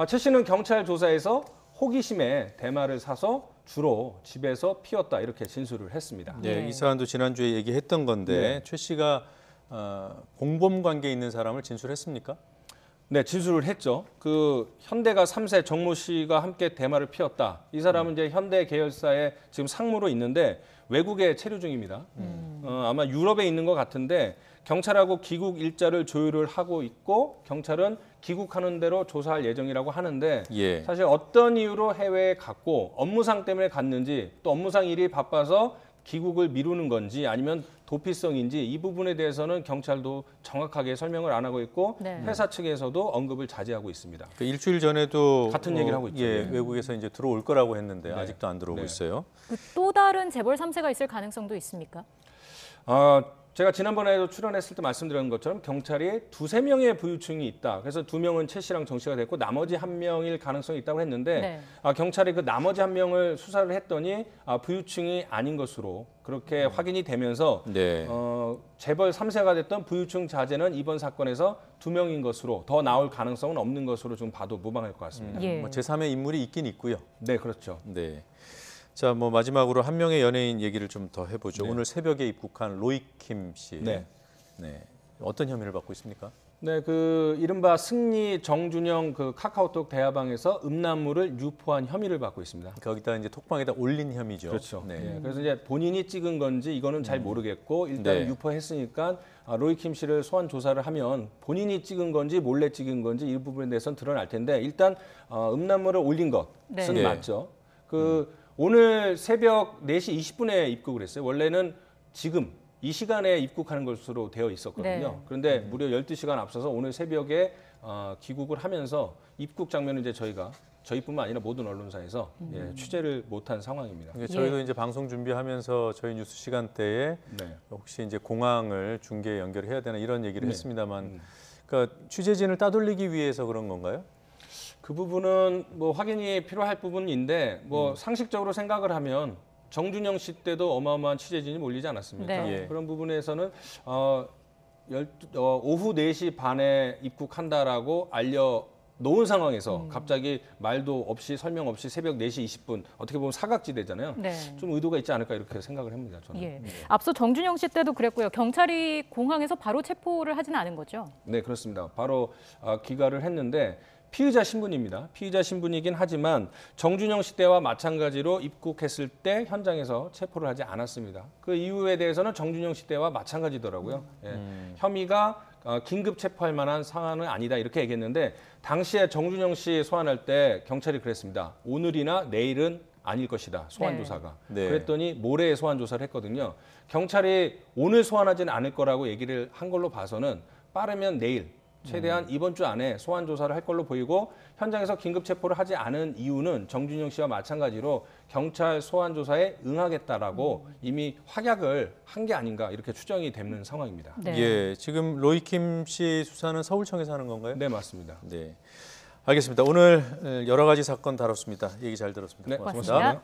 최 씨는 경찰 조사에서 호기심에 대마를 사서 주로 집에서 피웠다 이렇게 진술을 했습니다. 네, 이 사안도 지난주에 얘기했던 건데 최 씨가 공범 관계에 있는 사람을 진술했습니까? 네, 진술을 했죠. 그 현대가 3세 정모 씨가 함께 대마를 피웠다. 이 사람은 이제 현대 계열사에 지금 상무로 있는데 외국에 체류 중입니다. 아마 유럽에 있는 것 같은데 경찰하고 귀국 일자를 조율을 하고 있고 경찰은 귀국하는 대로 조사할 예정이라고 하는데 사실 어떤 이유로 해외에 갔고 업무상 때문에 갔는지 또 업무상 일이 바빠서 귀국을 미루는 건지 아니면 도피성인지 이 부분에 대해서는 경찰도 정확하게 설명을 안 하고 있고 회사 측에서도 언급을 자제하고 있습니다. 그 일주일 전에도 같은 얘기를 하고 있죠. 외국에서 이제 들어올 거라고 했는데 아직도 안 들어오고 있어요. 또 다른 재벌 3세가 있을 가능성도 있습니까? 제가 지난번에도 출연했을 때 말씀드린 것처럼 경찰이 2~3명의 부유층이 있다. 그래서 2명은 최 씨랑 정 씨가 됐고 나머지 1명일 가능성이 있다고 했는데 경찰이 그 나머지 1명을 수사를 했더니 부유층이 아닌 것으로 그렇게 확인이 되면서 재벌 3세가 됐던 부유층 자제는 이번 사건에서 2명인 것으로 더 나올 가능성은 없는 것으로 좀 봐도 무방할 것 같습니다. 뭐 제3의 인물이 있긴 있고요. 네, 그렇죠. 네. 자, 뭐 마지막으로 한 명의 연예인 얘기를 좀 더 해보죠. 오늘 새벽에 입국한 로이킴 씨. 네. 어떤 혐의를 받고 있습니까? 네, 그 이른바 승리 정준영 그 카카오톡 대화방에서 음란물을 유포한 혐의를 받고 있습니다. 거기다 이제 톡방에다 올린 혐의죠. 그렇죠. 그래서 이제 본인이 찍은 건지 이거는 잘 모르겠고 일단 유포했으니까 로이킴 씨를 소환 조사를 하면 본인이 찍은 건지 몰래 찍은 건지 이 부분에 대해서는 드러날 텐데 일단 음란물을 올린 것은 맞죠. 오늘 새벽 4시 20분에 입국을 했어요. 원래는 지금 이 시간에 입국하는 것으로 되어 있었거든요. 그런데 무려 12시간 앞서서 오늘 새벽에 귀국을 하면서 입국 장면은 이제 저희뿐만 아니라 모든 언론사에서 취재를 못한 상황입니다. 저희도 이제 방송 준비하면서 저희 뉴스 시간대에 혹시 이제 공항을 중계에 연결해야 되나 이런 얘기를 했습니다만, 그러니까 취재진을 따돌리기 위해서 그런 건가요? 그 부분은 뭐 확인이 필요할 부분인데 뭐 상식적으로 생각을 하면 정준영 씨 때도 어마어마한 취재진이 몰리지 않았습니까? 그런 부분에서는 오후 4시 반에 입국한다라고 놓은 상황에서 갑자기 말도 없이 설명 없이 새벽 4시 20분 어떻게 보면 사각지대잖아요. 좀 의도가 있지 않을까 이렇게 생각을 합니다. 저는. 앞서 정준영 씨 때도 그랬고요. 경찰이 공항에서 바로 체포를 하지는 않은 거죠? 네, 그렇습니다. 바로 귀가를 했는데 피의자 신분입니다. 피의자 신분이긴 하지만 정준영 씨 때와 마찬가지로 입국했을 때 현장에서 체포를 하지 않았습니다. 그 이유에 대해서는 정준영 씨 때와 마찬가지더라고요. 혐의가 긴급 체포할 만한 상황은 아니다 이렇게 얘기했는데 당시에 정준영 씨 소환할 때 경찰이 그랬습니다. 오늘이나 내일은 아닐 것이다. 소환 조사가. 그랬더니 모레 소환 조사를 했거든요. 경찰이 오늘 소환하지는 않을 거라고 얘기를 한 걸로 봐서는 빠르면 내일 최대한 이번 주 안에 소환 조사를 할 걸로 보이고 현장에서 긴급 체포를 하지 않은 이유는 정준영 씨와 마찬가지로 경찰 소환 조사에 응하겠다라고 이미 확약을 한 게 아닌가 이렇게 추정이 되는 상황입니다. 지금 로이킴 씨 수사는 서울청에서 하는 건가요? 네, 맞습니다. 네, 알겠습니다. 오늘 여러 가지 사건 다뤘습니다. 얘기 잘 들었습니다. 네, 고맙습니다.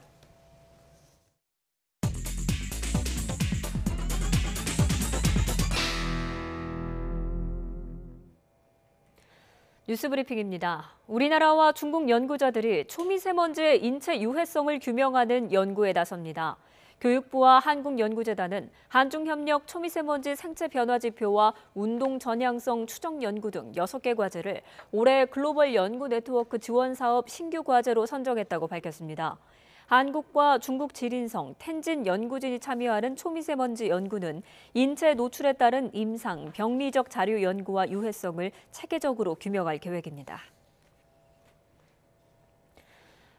뉴스브리핑입니다. 우리나라와 중국 연구자들이 초미세먼지의 인체 유해성을 규명하는 연구에 나섭니다. 교육부와 한국연구재단은 한중협력 초미세먼지 생체 변화 지표와 운동 전향성 추정 연구 등 6개 과제를 올해 글로벌 연구 네트워크 지원 사업 신규 과제로 선정했다고 밝혔습니다. 한국과 중국 지린성, 텐진 연구진이 참여하는 초미세먼지 연구는 인체 노출에 따른 임상, 병리적 자료 연구와 유해성을 체계적으로 규명할 계획입니다.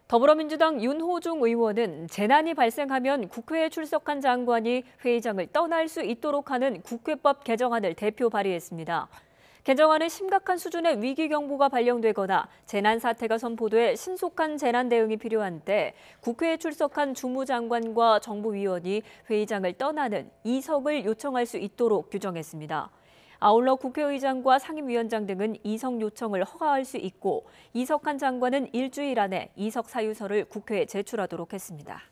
더불어민주당 윤호중 의원은 재난이 발생하면 국회에 출석한 장관이 회의장을 떠날 수 있도록 하는 국회법 개정안을 대표 발의했습니다. 개정안은 심각한 수준의 위기 경보가 발령되거나 재난 사태가 선포돼 신속한 재난 대응이 필요한 때 국회에 출석한 주무장관과 정부위원이 회의장을 떠나는 이석을 요청할 수 있도록 규정했습니다. 아울러 국회의장과 상임위원장 등은 이석 요청을 허가할 수 있고 이석환 장관은 일주일 안에 이석 사유서를 국회에 제출하도록 했습니다.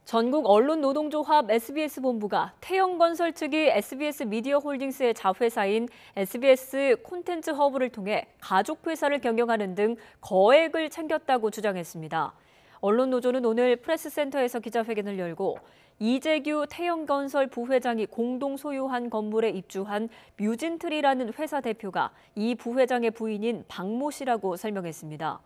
전국 언론노동조합 SBS본부가 태영건설 측이 SBS 미디어홀딩스의 자회사인 SBS 콘텐츠 허브를 통해 가족회사를 경영하는 등 거액을 챙겼다고 주장했습니다. 언론노조는 오늘 프레스센터에서 기자회견을 열고 이재규 태영건설 부회장이 공동 소유한 건물에 입주한 뮤진트리라는 회사 대표가 이 부회장의 부인인 박모 씨라고 설명했습니다.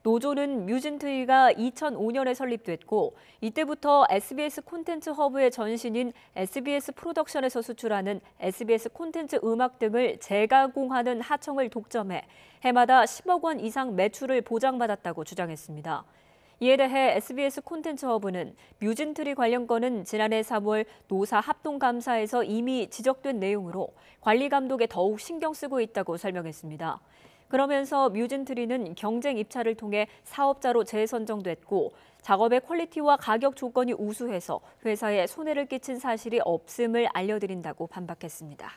노조는 뮤진트리가 2005년에 설립됐고 이때부터 SBS 콘텐츠 허브의 전신인 SBS 프로덕션에서 수출하는 SBS 콘텐츠 음악 등을 재가공하는 하청을 독점해 해마다 10억 원 이상 매출을 보장받았다고 주장했습니다. 이에 대해 SBS 콘텐츠 허브는 뮤진트리 관련 건은 지난해 3월 노사 합동감사에서 이미 지적된 내용으로 관리 감독에 더욱 신경 쓰고 있다고 설명했습니다. 그러면서 뮤진트리는 경쟁 입찰을 통해 사업자로 재선정됐고 작업의 퀄리티와 가격 조건이 우수해서 회사에 손해를 끼친 사실이 없음을 알려드린다고 반박했습니다.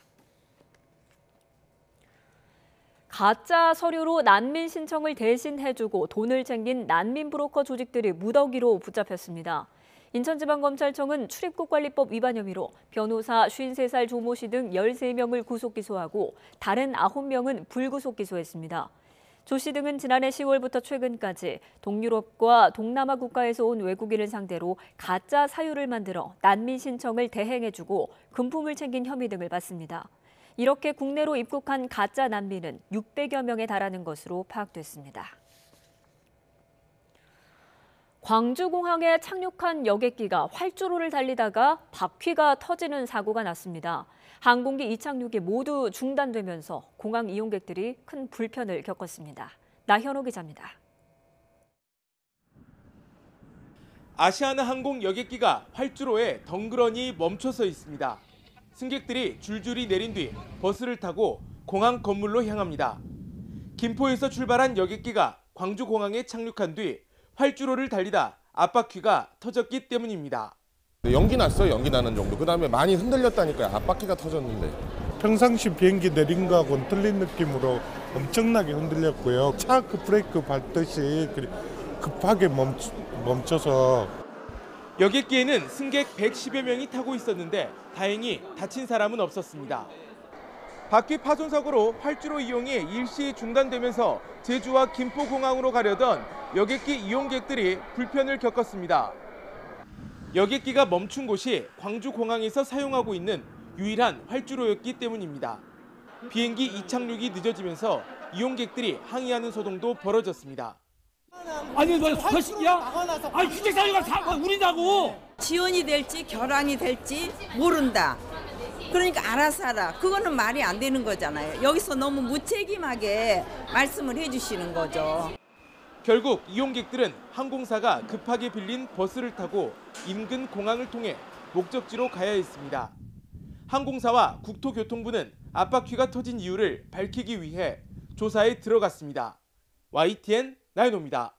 가짜 서류로 난민 신청을 대신 해주고 돈을 챙긴 난민 브로커 조직들이 무더기로 붙잡혔습니다. 인천지방검찰청은 출입국관리법 위반 혐의로 변호사 53살 조모 씨 등 13명을 구속 기소하고 다른 9명은 불구속 기소했습니다. 조 씨 등은 지난해 10월부터 최근까지 동유럽과 동남아 국가에서 온 외국인을 상대로 가짜 사유를 만들어 난민 신청을 대행해주고 금품을 챙긴 혐의 등을 받습니다. 이렇게 국내로 입국한 가짜 난민은 600여 명에 달하는 것으로 파악됐습니다. 광주공항에 착륙한 여객기가 활주로를 달리다가 바퀴가 터지는 사고가 났습니다. 항공기 이착륙이 모두 중단되면서 공항 이용객들이 큰 불편을 겪었습니다. 나현호 기자입니다. 아시아나항공 여객기가 활주로에 덩그러니 멈춰서 있습니다. 승객들이 줄줄이 내린 뒤 버스를 타고 공항 건물로 향합니다. 김포에서 출발한 여객기가 광주공항에 착륙한 뒤 활주로를 달리다 앞바퀴가 터졌기 때문입니다. 연기 났어요. 연기 나는 정도. 그다음에 많이 흔들렸다니까요. 앞바퀴가 터졌는데. 평상시 비행기 내린 거하고는 틀린 느낌으로 엄청나게 흔들렸고요. 차 브레이크 밟듯이 급하게 멈춰서. 여객기에는 승객 110여 명이 타고 있었는데 다행히 다친 사람은 없었습니다. 바퀴 파손 사고로 활주로 이용이 일시 중단되면서 제주와 김포공항으로 가려던 여객기 이용객들이 불편을 겪었습니다. 여객기가 멈춘 곳이 광주공항에서 사용하고 있는 유일한 활주로였기 때문입니다. 비행기 이착륙이 늦어지면서 이용객들이 항의하는 소동도 벌어졌습니다. 아니 너 화식이야? 아니 휴대사유가 우리다고. 지원이 될지 결항이 될지 모른다. 그러니까 알아서 하라. 그거는 말이 안 되는 거잖아요. 여기서 너무 무책임하게 말씀을 해주시는 거죠. 결국 이용객들은 항공사가 급하게 빌린 버스를 타고 인근 공항을 통해 목적지로 가야 했습니다. 항공사와 국토교통부는 앞바퀴가 터진 이유를 밝히기 위해 조사에 들어갔습니다. YTN 나연호입니다.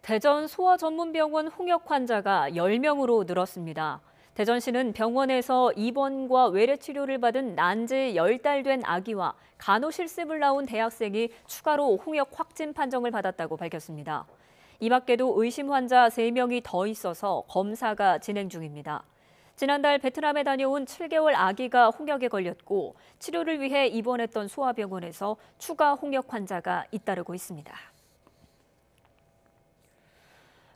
대전 소아전문병원 홍역 환자가 10명으로 늘었습니다. 대전시는 병원에서 입원과 외래 치료를 받은 난지 10달 된 아기와 간호실습을 나온 대학생이 추가로 홍역 확진 판정을 받았다고 밝혔습니다. 이 밖에도 의심 환자 3명이 더 있어서 검사가 진행 중입니다. 지난달 베트남에 다녀온 7개월 아기가 홍역에 걸렸고 치료를 위해 입원했던 소아병원에서 추가 홍역 환자가 잇따르고 있습니다.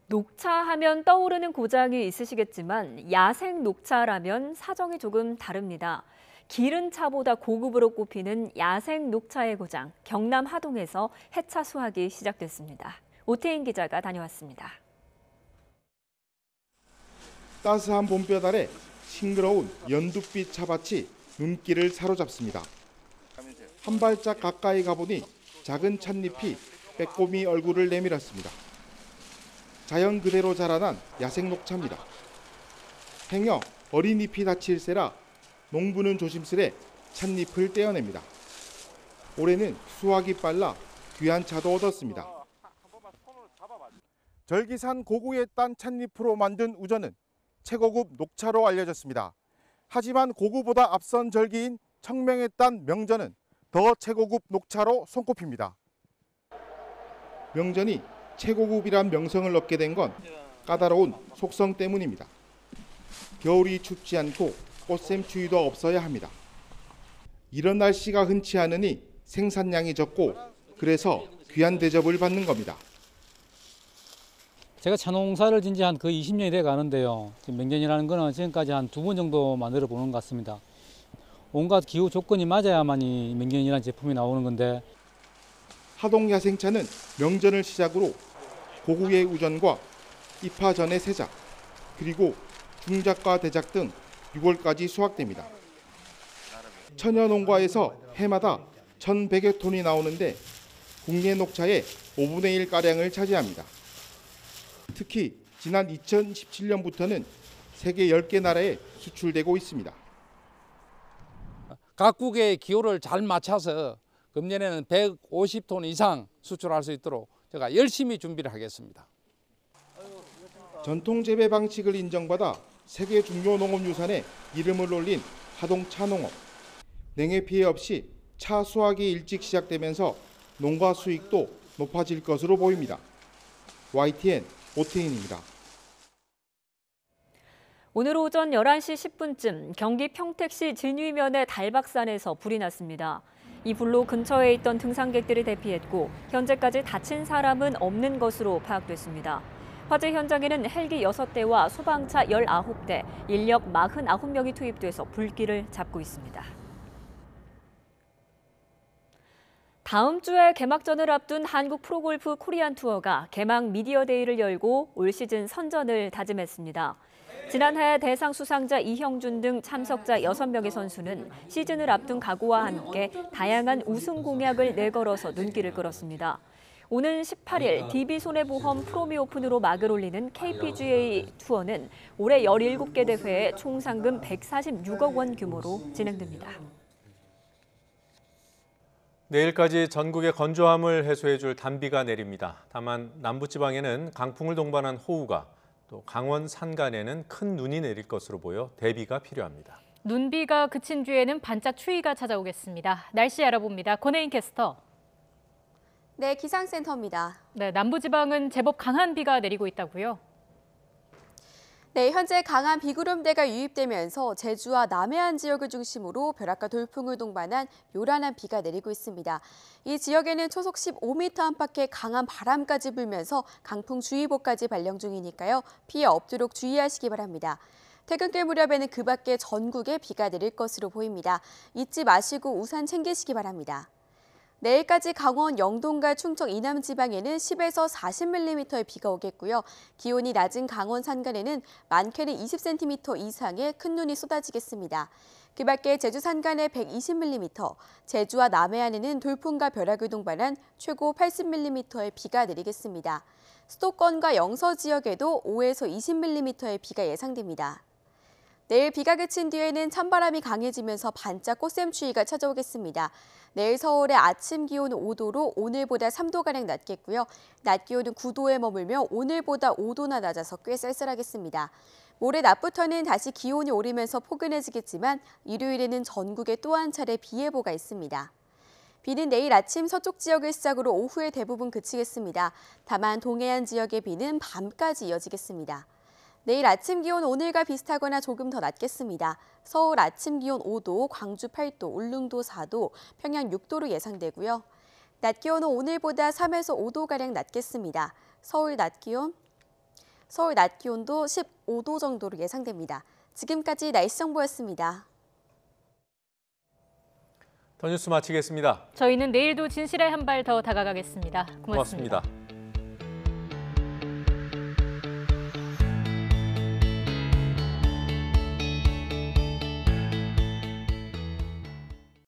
녹차하면 떠오르는 고장이 있으시겠지만 야생 녹차라면 사정이 조금 다릅니다. 기른 차보다 고급으로 꼽히는 야생 녹차의 고장, 경남 하동에서 해차 수확이 시작됐습니다. 오태인 기자가 다녀왔습니다. 따스한 봄볕 아래 싱그러운 연두빛 차밭이 눈길을 사로잡습니다. 한 발짝 가까이 가보니 작은 찻잎이 빼꼼히 얼굴을 내밀었습니다. 자연 그대로 자라난 야생 녹차입니다. 행여 어린 잎이 다칠세라 농부는 조심스레 찻잎을 떼어냅니다. 올해는 수확이 빨라 귀한 차도 얻었습니다. 절기산 고구에 딴 찻잎으로 만든 우전은 최고급 녹차로 알려졌습니다. 하지만 고구보다 앞선 절기인 청명의 딴 명전은 더 최고급 녹차로 손꼽힙니다. 명전이 최고급이란 명성을 얻게 된 건 까다로운 속성 때문입니다. 겨울이 춥지 않고 꽃샘 추위도 없어야 합니다. 이런 날씨가 흔치 않으니 생산량이 적고 그래서 귀한 대접을 받는 겁니다. 제가 차 농사를 진 지 한 거의 20년이 돼 가는데요. 지금 명전이라는 거는 지금까지 한 2번 정도 만들어 보는 것 같습니다. 온갖 기후 조건이 맞아야만 이 명전이라는 제품이 나오는 건데 하동 야생차는 명전을 시작으로 고구의 우전과 입하 전의 세작, 그리고 중작과 대작 등 6월까지 수확됩니다. 천여 농가에서 해마다 1,100여 톤이 나오는데 국내 녹차의 5분의 1가량을 차지합니다. 특히 지난 2017년부터는 세계 10개 나라에 수출되고 있습니다. 각국의 기호를 잘 맞춰서 금년에는 150톤 이상 수출할 수 있도록 제가 열심히 준비를 하겠습니다. 전통 재배 방식을 인정받아 세계 중요 농업유산에 이름을 올린 하동 차농업. 냉해 피해 없이 차 수확이 일찍 시작되면서 농가 수익도 높아질 것으로 보입니다. YTN 오태인입니다. 오늘 오전 11시 10분쯤 경기 평택시 진위면의 달박산에서 불이 났습니다. 이 불로 근처에 있던 등산객들이 대피했고 현재까지 다친 사람은 없는 것으로 파악됐습니다. 화재 현장에는 헬기 6대와 소방차 19대, 인력 49명이 투입돼서 불길을 잡고 있습니다. 다음 주에 개막전을 앞둔 한국 프로골프 코리안 투어가 개막 미디어데이를 열고 올 시즌 선전을 다짐했습니다. 지난해 대상 수상자 이형준 등 참석자 6명의 선수는 시즌을 앞둔 각오와 함께 다양한 우승 공약을 내걸어서 눈길을 끌었습니다. 오는 18일 DB손해보험 프로미 오픈으로 막을 올리는 KPGA 투어는 올해 17개 대회에 총 상금 146억 원 규모로 진행됩니다. 내일까지 전국의 건조함을 해소해줄 단비가 내립니다. 다만 남부지방에는 강풍을 동반한 호우가, 또 강원 산간에는 큰 눈이 내릴 것으로 보여 대비가 필요합니다. 눈비가 그친 뒤에는 반짝 추위가 찾아오겠습니다. 날씨 알아봅니다. 권혜인 캐스터. 네, 기상센터입니다. 네, 남부지방은 제법 강한 비가 내리고 있다고요? 네, 현재 강한 비구름대가 유입되면서 제주와 남해안 지역을 중심으로 벼락과 돌풍을 동반한 요란한 비가 내리고 있습니다. 이 지역에는 초속 15m 안팎의 강한 바람까지 불면서 강풍주의보까지 발령 중이니까요. 피해 없도록 주의하시기 바랍니다. 퇴근길 무렵에는 그 밖에 전국에 비가 내릴 것으로 보입니다. 잊지 마시고 우산 챙기시기 바랍니다. 내일까지 강원 영동과 충청 이남 지방에는 10에서 40mm의 비가 오겠고요. 기온이 낮은 강원 산간에는 많게는 20cm 이상의 큰 눈이 쏟아지겠습니다. 그 밖에 제주 산간에 120mm, 제주와 남해안에는 돌풍과 벼락을 동반한 최고 80mm의 비가 내리겠습니다. 수도권과 영서 지역에도 5에서 20mm의 비가 예상됩니다. 내일 비가 그친 뒤에는 찬바람이 강해지면서 반짝 꽃샘추위가 찾아오겠습니다. 내일 서울의 아침 기온은 5도로 오늘보다 3도가량 낮겠고요. 낮 기온은 9도에 머물며 오늘보다 5도나 낮아서 꽤 쌀쌀하겠습니다. 모레 낮부터는 다시 기온이 오르면서 포근해지겠지만 일요일에는 전국에 또 한 차례 비 예보가 있습니다. 비는 내일 아침 서쪽 지역을 시작으로 오후에 대부분 그치겠습니다. 다만 동해안 지역의 비는 밤까지 이어지겠습니다. 내일 아침 기온 오늘과 비슷하거나 조금 더 낮겠습니다. 서울 아침 기온 5도, 광주 8도, 울릉도 4도, 평양 6도로 예상되고요. 낮 기온은 오늘보다 3에서 5도가량 낮겠습니다. 서울 낮 기온도 15도 정도로 예상됩니다. 지금까지 날씨 정보였습니다. 더 뉴스 마치겠습니다. 저희는 내일도 진실에 한 발 더 다가가겠습니다. 고맙습니다.